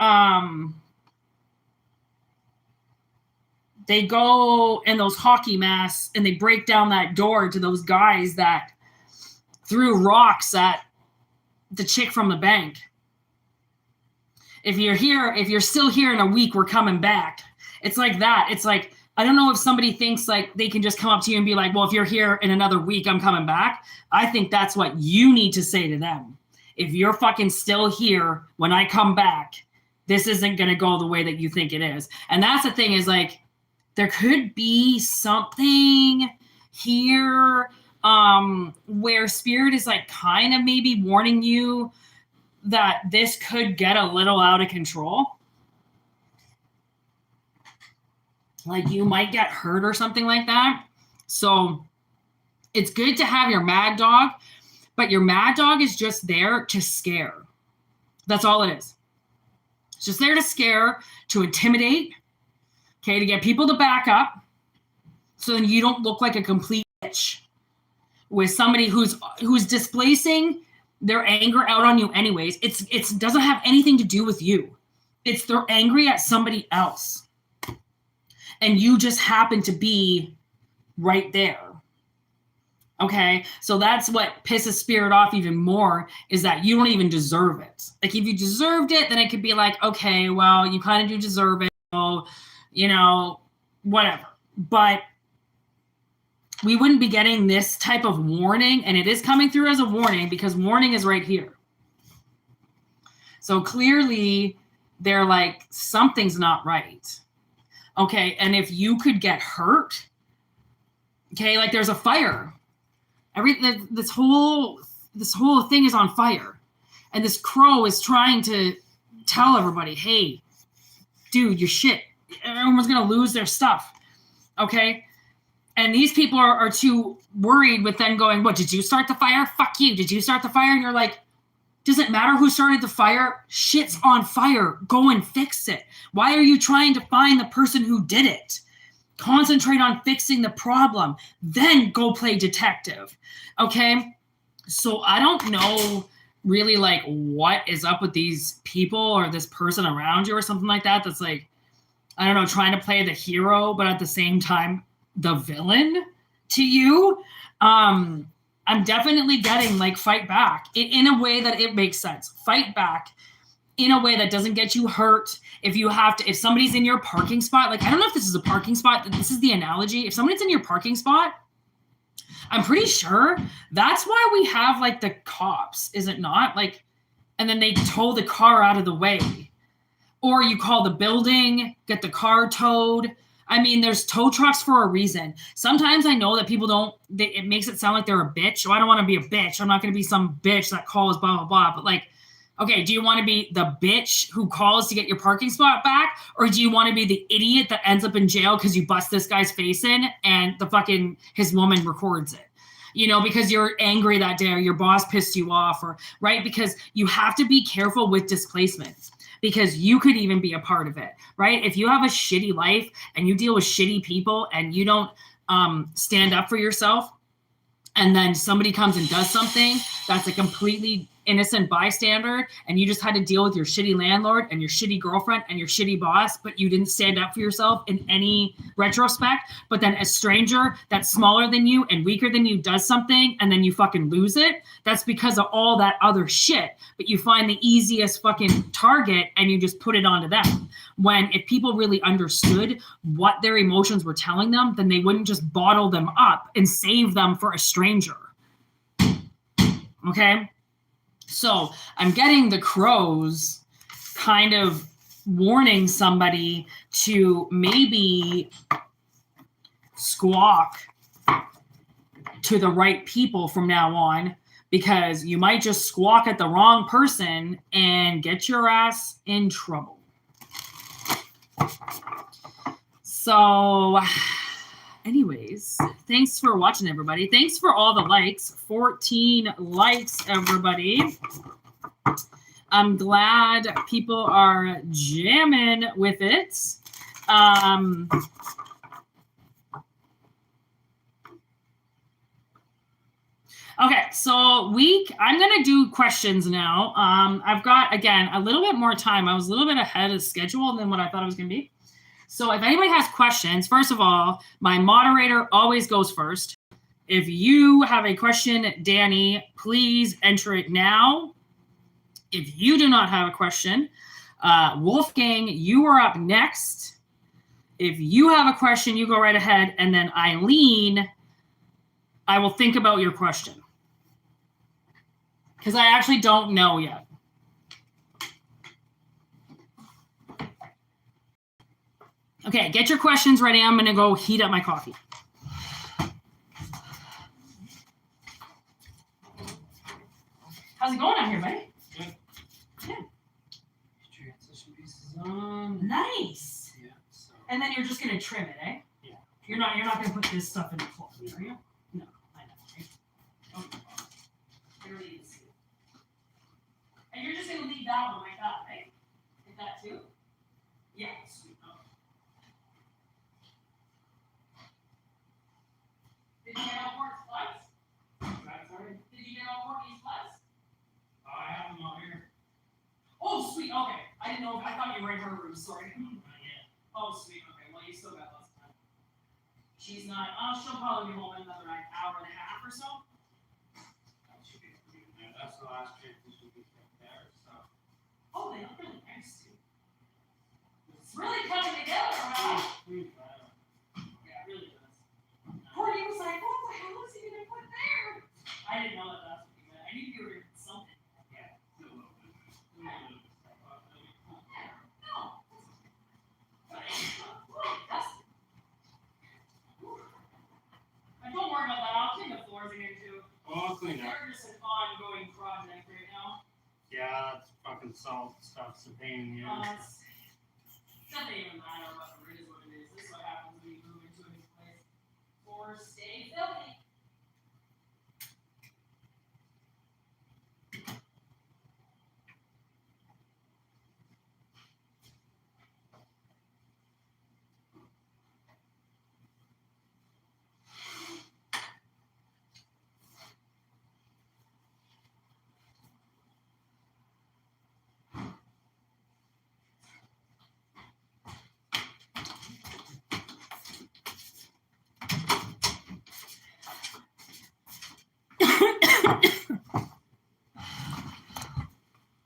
Speaker 1: in those hockey masks and they break down that door to those guys that threw rocks at the chick from the bank. If you're still here in a week, we're coming back. It's like that. It's like, I don't know if somebody thinks like they can just come up to you and be like, well, if you're here in another week, I'm coming back. I think that's what you need to say to them. If you're fucking still here when I come back, this isn't going to go the way that you think it is. And that's the thing is like, there could be something here where spirit is like kind of maybe warning you that this could get a little out of control. Like you might get hurt or something like that. So it's good to have your mad dog, but your mad dog is just there to scare. That's all it is. It's just there to scare, to intimidate, okay, to get people to back up so then you don't look like a complete bitch with somebody who's displacing their anger out on you anyways. It doesn't have anything to do with you. They're angry at somebody else. And you just happen to be right there. Okay? So that's what pisses spirit off even more, is that you don't even deserve it. Like if you deserved it, then it could be like, okay, well, you kind of do deserve it. So, whatever. But we wouldn't be getting this type of warning, and it is coming through as a warning because warning is right here. So clearly they're like, something's not right. Okay. And if you could get hurt, okay, like there's a fire. This whole thing is on fire. And this crow is trying to tell everybody, hey, dude, you're shit. Everyone's going to lose their stuff. Okay. And these people are too worried with then going, what, did you start the fire? Fuck you. Did you start the fire? And you're like, does it matter who started the fire? Shit's on fire. Go and fix it. Why are you trying to find the person who did it? Concentrate on fixing the problem. Then go play detective. Okay? So I don't know really like what is up with these people or this person around you or something like that. That's like, I don't know, trying to play the hero, but at the same time, the villain to you. I'm definitely getting like fight back in a way that it makes sense. Fight back in a way that doesn't get you hurt. If somebody's in your parking spot, like, I don't know if this is a parking spot. This is the analogy. If somebody's in your parking spot, I'm pretty sure that's why we have like the cops, is it not? Like, and then they tow the car out of the way. Or you call the building, get the car towed. I mean, there's tow trucks for a reason. Sometimes I know that people it makes it sound like they're a bitch. Oh, I don't want to be a bitch. I'm not going to be some bitch that calls blah, blah, blah. But like, okay, do you want to be the bitch who calls to get your parking spot back? Or do you want to be the idiot that ends up in jail because you bust this guy's face in and his woman records it? You know, because you're angry that day or your boss pissed you off, or right? Because you have to be careful with displacements. Because you could even be a part of it, right? If you have a shitty life and you deal with shitty people and you don't stand up for yourself, and then somebody comes and does something that's a completely innocent bystander, and you just had to deal with your shitty landlord and your shitty girlfriend and your shitty boss, but you didn't stand up for yourself in any retrospect, but then a stranger that's smaller than you and weaker than you does something, and then you fucking lose it, that's because of all that other shit. But you find the easiest fucking target and you just put it onto them. When if people really understood what their emotions were telling them, then they wouldn't just bottle them up and save them for a stranger. Okay? So I'm getting the crows kind of warning somebody to maybe squawk to the right people from now on, because you might just squawk at the wrong person and get your ass in trouble. So anyways, thanks for watching, everybody. Thanks for all the likes. 14 likes, everybody. I'm glad people are jamming with it. Okay, so I'm going to do questions now. I've got, again, a little bit more time. I was a little bit ahead of schedule than what I thought it was going to be. So if anybody has questions, first of all, my moderator always goes first. If you have a question, Danny, please enter it now. If you do not have a question, Wolfgang, you are up next. If you have a question, you go right ahead. And then Eileen, I will think about your question, because I actually don't know yet. Okay, get your questions ready. I'm going to go heat up my coffee. How's it going out here, buddy? Good. Yeah. Transition pieces on. Nice. Yeah. So. And then you're just going to trim it, eh? Yeah. You're not going to put this stuff in the cloth, are you? No, I know, right? Okay. Very easy. And you're just going to leave that one like that, right? Like that too? Yeah. Sweet. Okay. Did you get all Court's plugs? Sorry? Did you get all Courtney's plugs? I have them out here. Oh, sweet. Okay. I didn't know. I thought you were in her room. Sorry. Not yet. Oh, sweet. Okay. Well, you still got lots of time. She's not. She'll probably be home in another hour and a half or so. That's the last trick we should be there. So. Oh, they look really nice too. It's really coming together, huh? Yeah, it really does. Courtney was like, "What the hell is he gonna put there?" I didn't know that that's what you meant. I knew you were doing something. Yeah, a little bit. No.
Speaker 2: I'll clean up.
Speaker 1: They're just an ongoing project right now.
Speaker 2: Yeah, that's fucking salt stuff's a pain in the ass.
Speaker 1: It doesn't even matter what it is. This is what happens when you move into a new place. Or stay filthy.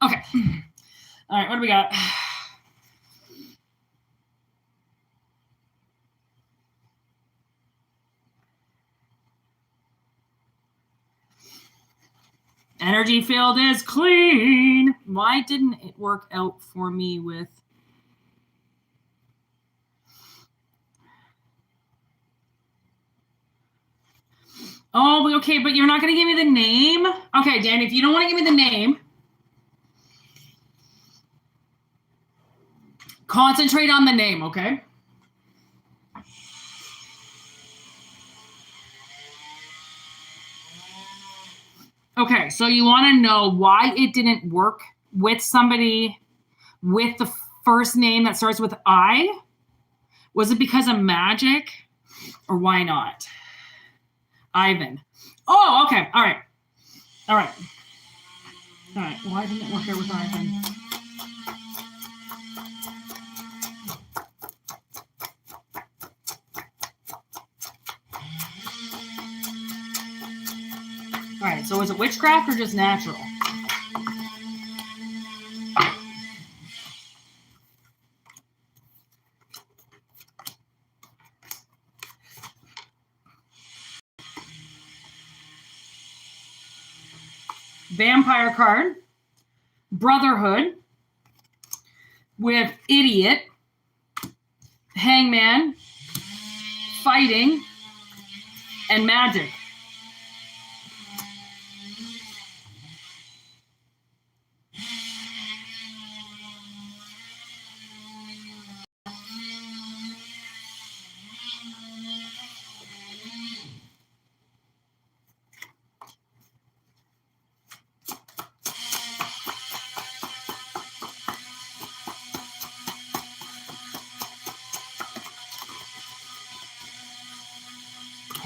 Speaker 1: Okay. All right, what do we got? Energy field is clean. Why didn't it work out for me with... Oh, okay, but you're not going to give me the name? Okay, Dan, if you don't want to give me the name, concentrate on the name, okay? Okay, so you want to know why it didn't work with somebody with the first name that starts with I? Was it because of magic? Or why not? Ivan. Oh, okay. All right. All right. All right. Why didn't it work here with Ivan? All right. So is it witchcraft or just natural? Vampire card, Brotherhood, with Idiot, Hangman, Fighting, and Magic.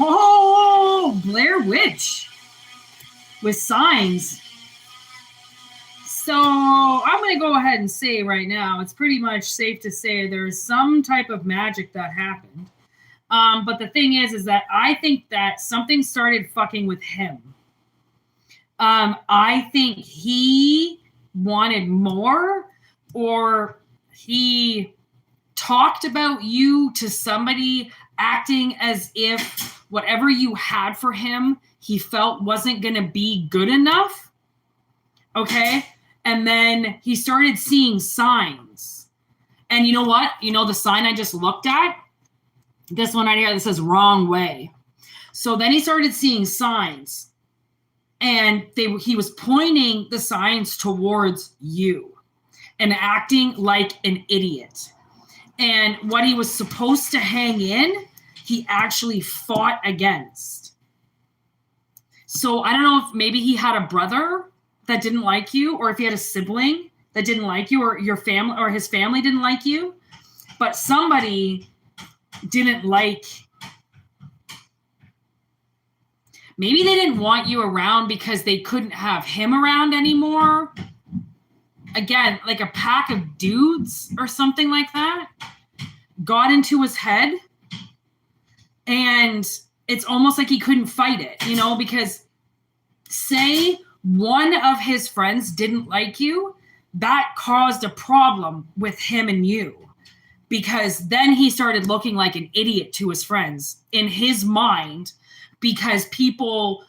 Speaker 1: Oh, Blair Witch with signs. So I'm going to go ahead and say right now, it's pretty much safe to say there's some type of magic that happened. But the thing is that I think that something started fucking with him. I think he wanted more, or he talked about you to somebody acting as if whatever you had for him, he felt wasn't going to be good enough. Okay. And then he started seeing signs. And you know what? You know, the sign I just looked at, this one right here that says wrong way. So then he started seeing signs, and he was pointing the signs towards you and acting like an idiot. And what he was supposed to hang in, he actually fought against. So I don't know if maybe he had a brother that didn't like you, or if he had a sibling that didn't like you, or your family or his family didn't like you, but somebody didn't like. Maybe they didn't want you around because they couldn't have him around anymore. Again, like a pack of dudes or something like that got into his head, and it's almost like he couldn't fight it, you know, because say one of his friends didn't like you, that caused a problem with him and you, because then he started looking like an idiot to his friends in his mind, because people,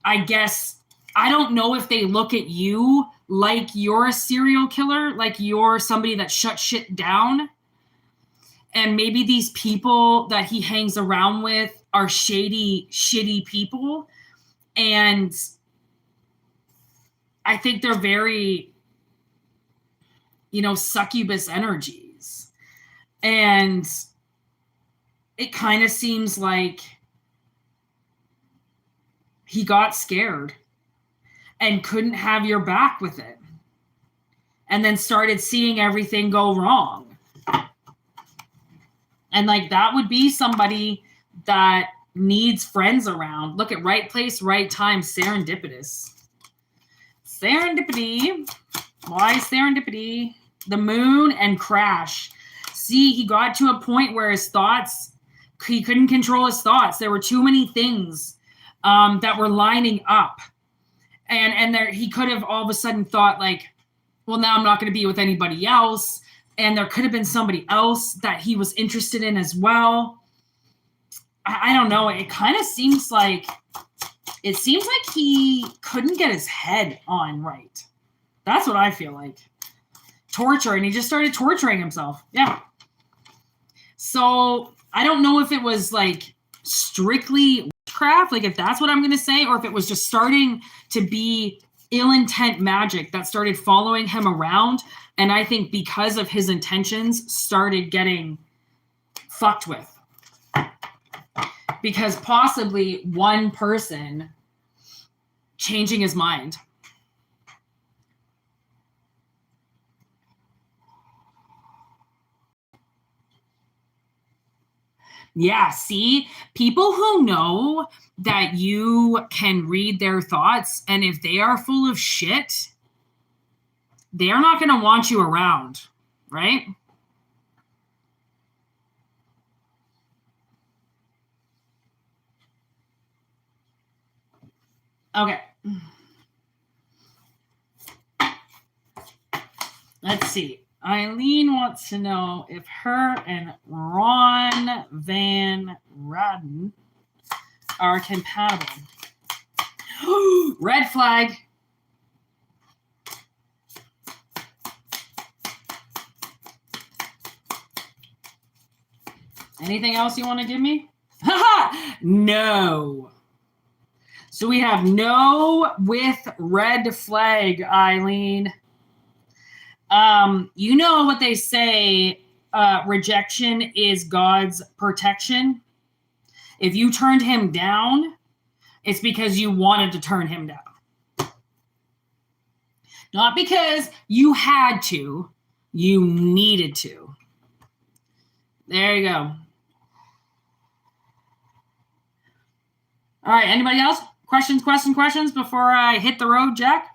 Speaker 1: I guess, I don't know if they look at you like you're a serial killer, like you're somebody that shuts shit down. And maybe these people that he hangs around with are shady, shitty people. And I think they're very, succubus energies. And it kind of seems like he got scared and couldn't have your back with it. And then started seeing everything go wrong. And like that would be somebody that needs friends around. Look at right place, right time, serendipitous. Serendipity. Why serendipity? The moon and crash. See, he got to a point where his thoughts, he couldn't control his thoughts. There were too many things that were lining up. And there he could have all of a sudden thought like, well, now I'm not going to be with anybody else. And there could have been somebody else that he was interested in as well. I don't know. It kind of seems like he couldn't get his head on right. That's what I feel like. Torture. And he just started torturing himself. Yeah. So I don't know if it was like strictly witchcraft, like if that's what I'm going to say, or if it was just starting to be ill intent magic that started following him around. And I think because of his intentions started getting fucked with. Because possibly one person changing his mind. Yeah, see, people who know that you can read their thoughts, and if they are full of shit, they are not going to want you around, right? Okay. Let's see. Eileen wants to know if her and Ron Van Radden are compatible. Red flag. Anything else you want to give me? No. So we have no with red flag, Eileen. You know what they say, rejection is God's protection. If you turned him down, it's because you wanted to turn him down. Not because you had to, you needed to. There you go. All right, anybody else? Questions before I hit the road, Jack?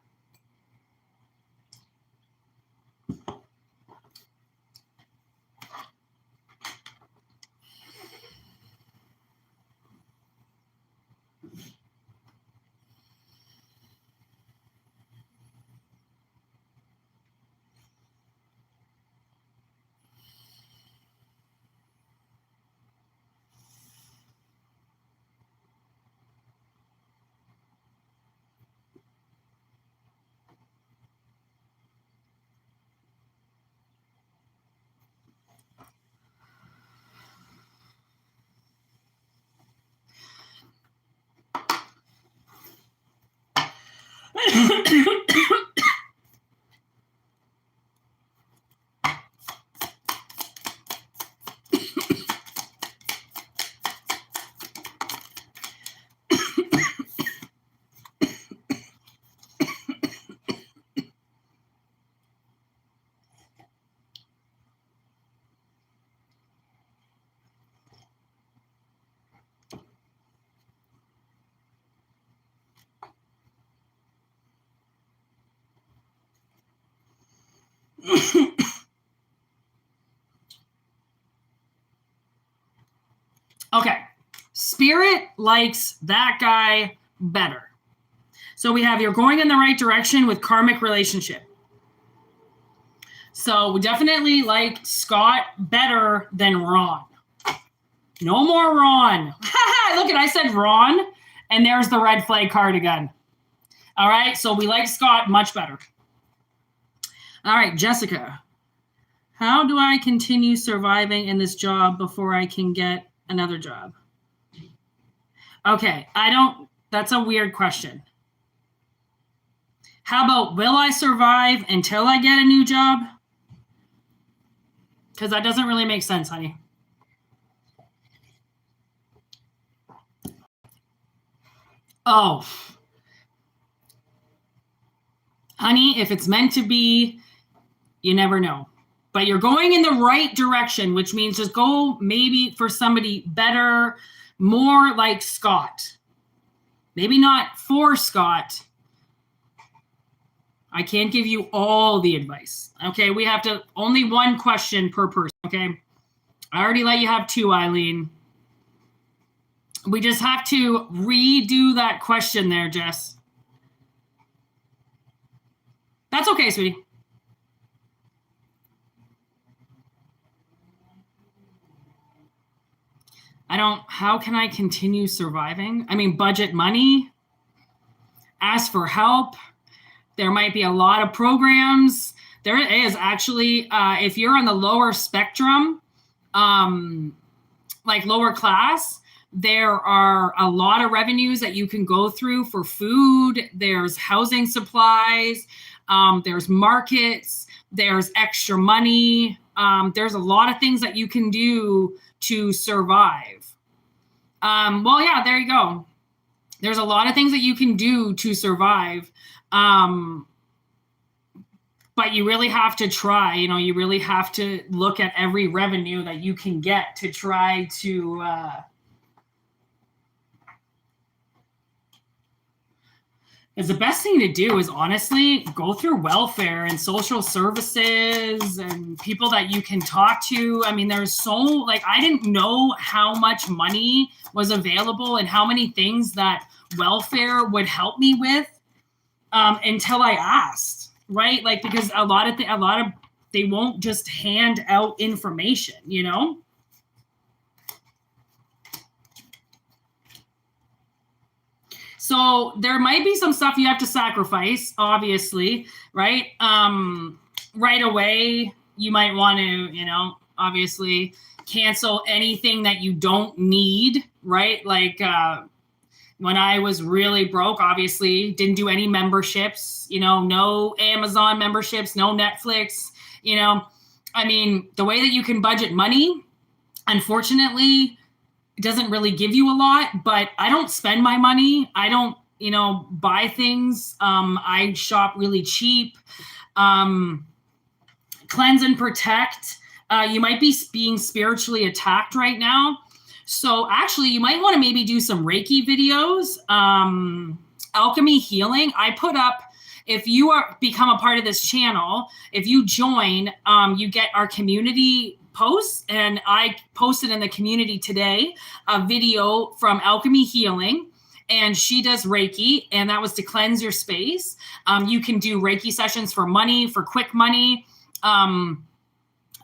Speaker 1: Okay. Spirit likes that guy better. So we have you're going in the right direction with karmic relationship. So we definitely like Scott better than Ron. No more Ron. Look at, I said Ron, and there's the red flag card again. All right, so we like Scott much better. All right, Jessica. How do I continue surviving in this job before I can get another job? Okay, I don't That's a weird question. How about, will I survive until I get a new job? Because that doesn't really make sense, honey. Oh. Honey, if it's meant to be, you never know. But you're going in the right direction, which means just go maybe for somebody better, more like Scott. Maybe not for Scott. I can't give you all the advice. Okay, we have to, only one question per person, okay? I already let you have two, Eileen. We just have to redo that question there, Jess. That's okay, sweetie. How can I continue surviving? I mean, budget money, ask for help. There might be a lot of programs. There is actually, if you're on the lower spectrum, like lower class, there are a lot of revenues that you can go through for food. There's housing supplies. There's markets. There's extra money. There's a lot of things that you can do to survive. Well, yeah, there you go. There's a lot of things that you can do to survive. But you really have to try, you really have to look at every revenue that you can get to try to, is the best thing to do is honestly go through welfare and social services and people that you can talk to. I mean, there's so, I didn't know how much money was available and how many things that welfare would help me with until I asked, right? Because a lot of they won't just hand out information, So there might be some stuff you have to sacrifice, obviously, right? Right away, you might want to, obviously cancel anything that you don't need, right? When I was really broke, obviously didn't do any memberships, no Amazon memberships, no Netflix, I mean, the way that you can budget money, unfortunately, doesn't really give you a lot, but I don't spend my money. I don't, buy things. I shop really cheap. Cleanse and protect. You might be being spiritually attacked right now. So actually you might want to maybe do some Reiki videos. Alchemy healing. I put up, if you become a part of this channel, if you join, you get our community posts, and I posted in the community today a video from Alchemy Healing, and she does Reiki, and that was to cleanse your space. You can do Reiki sessions for money, for quick money.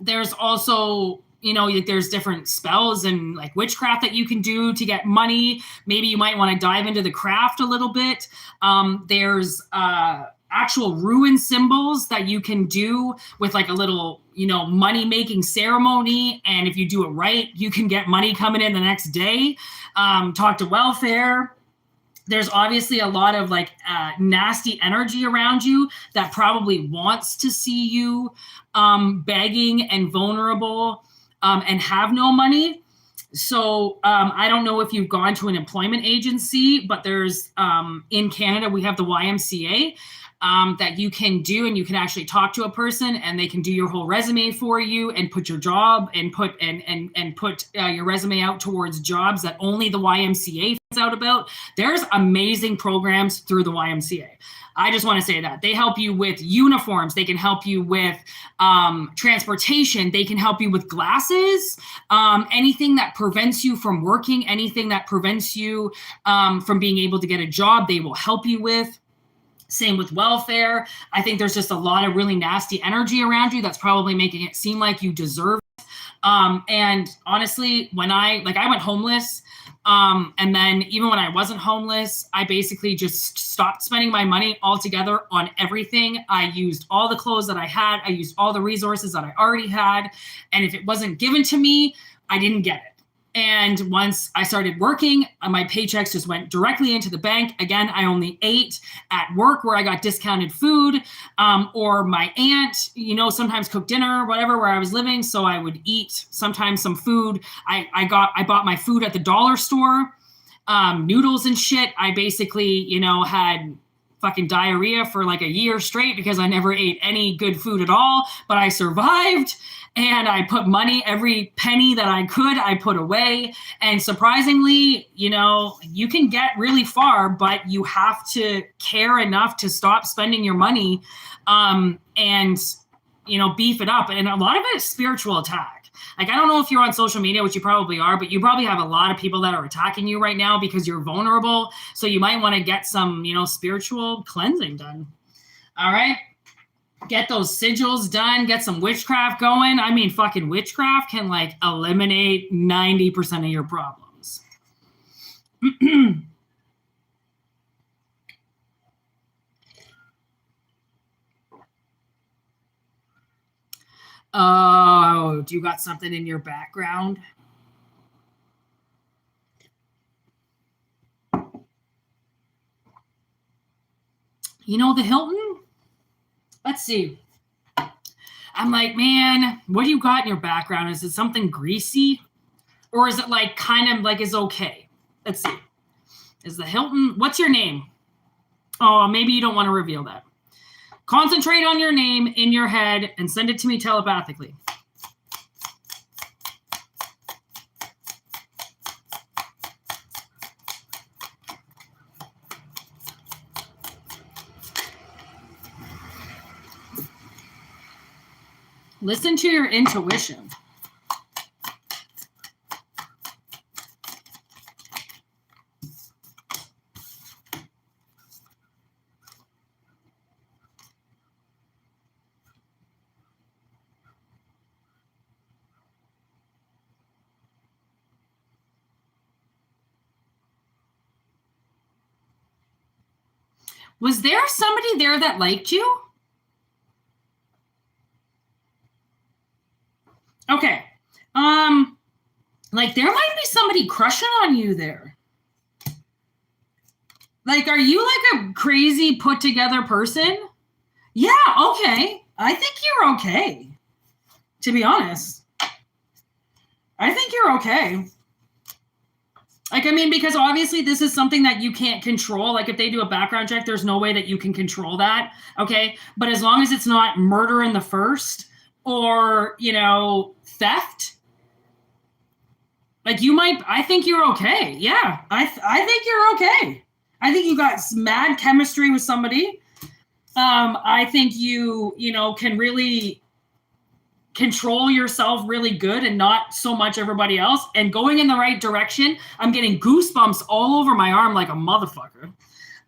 Speaker 1: There's also, there's different spells and witchcraft that you can do to get money. Maybe you might want to dive into the craft a little bit. There's actual rune symbols that you can do with a little, money-making ceremony. And if you do it right, you can get money coming in the next day. Talk to welfare. There's obviously a lot of nasty energy around you that probably wants to see you begging and vulnerable and have no money. So I don't know if you've gone to an employment agency, but there's in Canada, we have the YMCA that you can do, and you can actually talk to a person and they can do your whole resume for you and put your job and put your resume out towards jobs that only the YMCA finds out about. There's amazing programs through the YMCA. I just want to say that they help you with uniforms. They can help you with transportation. They can help you with glasses, anything that prevents you from working, anything that prevents you from being able to get a job, they will help you with. Same with welfare. I think there's just a lot of really nasty energy around you that's probably making it seem like you deserve it. And honestly, when I went homeless, and then even when I wasn't homeless, I basically just stopped spending my money altogether on everything. I used all the clothes that I had. I used all the resources that I already had. And if it wasn't given to me, I didn't get it. And once I started working, my paychecks just went directly into the bank. Again, I only ate at work where I got discounted food, or my aunt, sometimes cooked dinner, whatever, where I was living. So I would eat sometimes some food. I bought my food at the dollar store, noodles and shit. I basically, had fucking diarrhea for like a year straight because I never ate any good food at all, but I survived. And I put money, every penny that I could, I put away. And surprisingly, you can get really far, but you have to care enough to stop spending your money, and, beef it up. And a lot of it is spiritual attack. Like, I don't know if you're on social media, which you probably are, but you probably have a lot of people that are attacking you right now because you're vulnerable. So you might want to get some, spiritual cleansing done. All right. Get those sigils done, get some witchcraft going. I mean, fucking witchcraft can like eliminate 90% of your problems. Oh, do you got something in your background? The Hilton? Let's see. I'm like, man, what do you got in your background? Is it something greasy? Or is it like kind of like is okay? Let's see. Is the Hilton, what's your name? Oh, maybe you don't want to reveal that. Concentrate on your name in your head and send it to me telepathically. Listen to your intuition. Was there somebody there that liked you? Okay. Like there might be somebody crushing on you there. Like, are you like a crazy put together person? Yeah, okay. I think you're okay. To be honest. I think you're okay. Like, I mean, because obviously this is something that you can't control. Like if they do a background check, there's no way that you can control that. Okay. But as long as it's not murder in the first or, theft, like you might, I think you're okay. Yeah. I think you're okay. I think you got mad chemistry with somebody. I think you can really control yourself really good and not so much everybody else and going in the right direction. I'm getting goosebumps all over my arm like a motherfucker.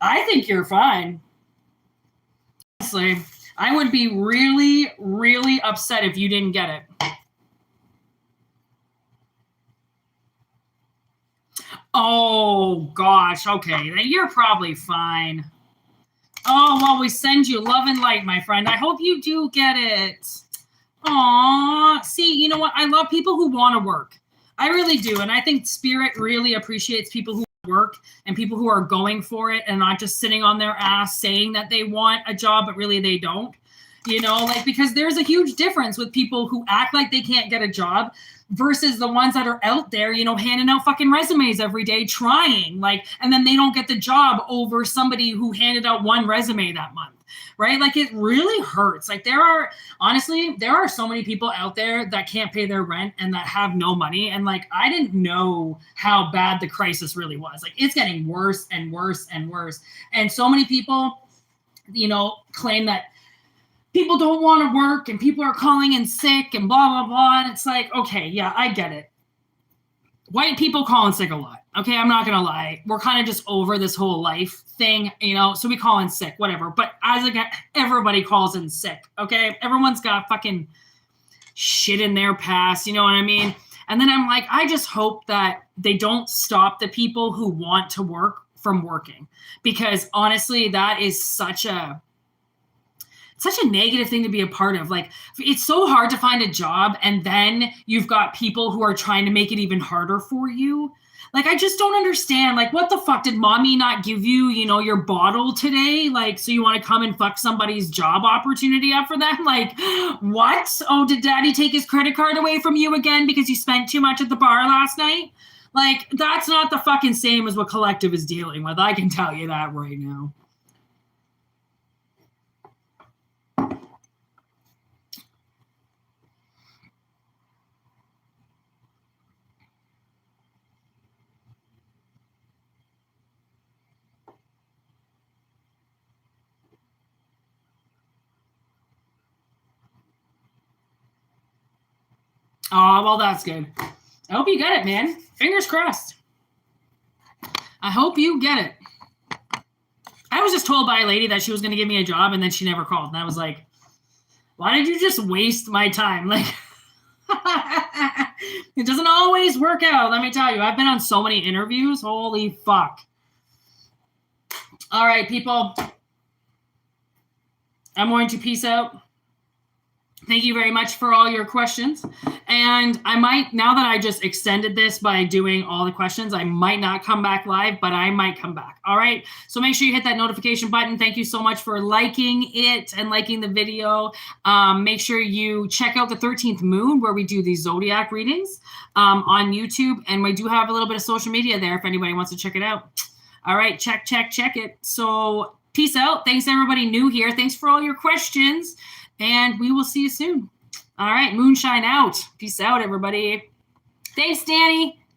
Speaker 1: I think you're fine. Honestly, I would be really, really upset if you didn't get it. Oh, gosh. Okay. Then you're probably fine. Oh, well, we send you love and light, my friend. I hope you do get it. Aw. See, you know what? I love people who want to work. I really do. And I think Spirit really appreciates people who work and people who are going for it and not just sitting on their ass saying that they want a job, but really they don't. Because there's a huge difference with people who act like they can't get a job versus the ones that are out there, handing out fucking resumes every day, trying, and then they don't get the job over somebody who handed out one resume that month, right? Like, it really hurts. Like, there are so many people out there that can't pay their rent and that have no money. And I didn't know how bad the crisis really was. Like, it's getting worse and worse and worse. And so many people, claim that people don't want to work and people are calling in sick and blah, blah, blah. And it's like, okay, yeah, I get it. White people call in sick a lot. Okay, I'm not going to lie. We're kind of just over this whole life thing, so we call in sick, whatever. But everybody calls in sick, okay? Everyone's got fucking shit in their past, you know what I mean? And then I'm like, I just hope that they don't stop the people who want to work from working. Because honestly, that is such a such a negative thing to be a part of. Like, it's so hard to find a job, and then you've got people who are trying to make it even harder for you. Like, I just don't understand. Like, what the fuck? Did mommy not give you, you know, your bottle today? Like, so you want to come and fuck somebody's job opportunity up for them? Like, what? Oh, did daddy take his credit card away from you again because you spent too much at the bar last night? Like, that's not the fucking same as what Collective is dealing with. I can tell you that right now. Oh, well, that's good. I hope you get it, man. Fingers crossed. I hope you get it. I was just told by a lady that she was going to give me a job, and then she never called. And I was like, why did you just waste my time? Like, it doesn't always work out. Let me tell you, I've been on so many interviews. Holy fuck. All right, people. I'm going to peace out. Thank you very much for all your questions. And I might, now that I just extended this by doing all the questions, I might not come back live, but I might come back. All right. So make sure you hit that notification button. Thank you so much for liking it and liking the video. Make sure you check out the 13th moon where we do these zodiac readings on YouTube. And we do have a little bit of social media there if anybody wants to check it out. All right. Check it. So peace out. Thanks everybody new here. Thanks for all your questions. And we will see you soon. All right, moonshine out. Peace out, everybody. Thanks, Danny.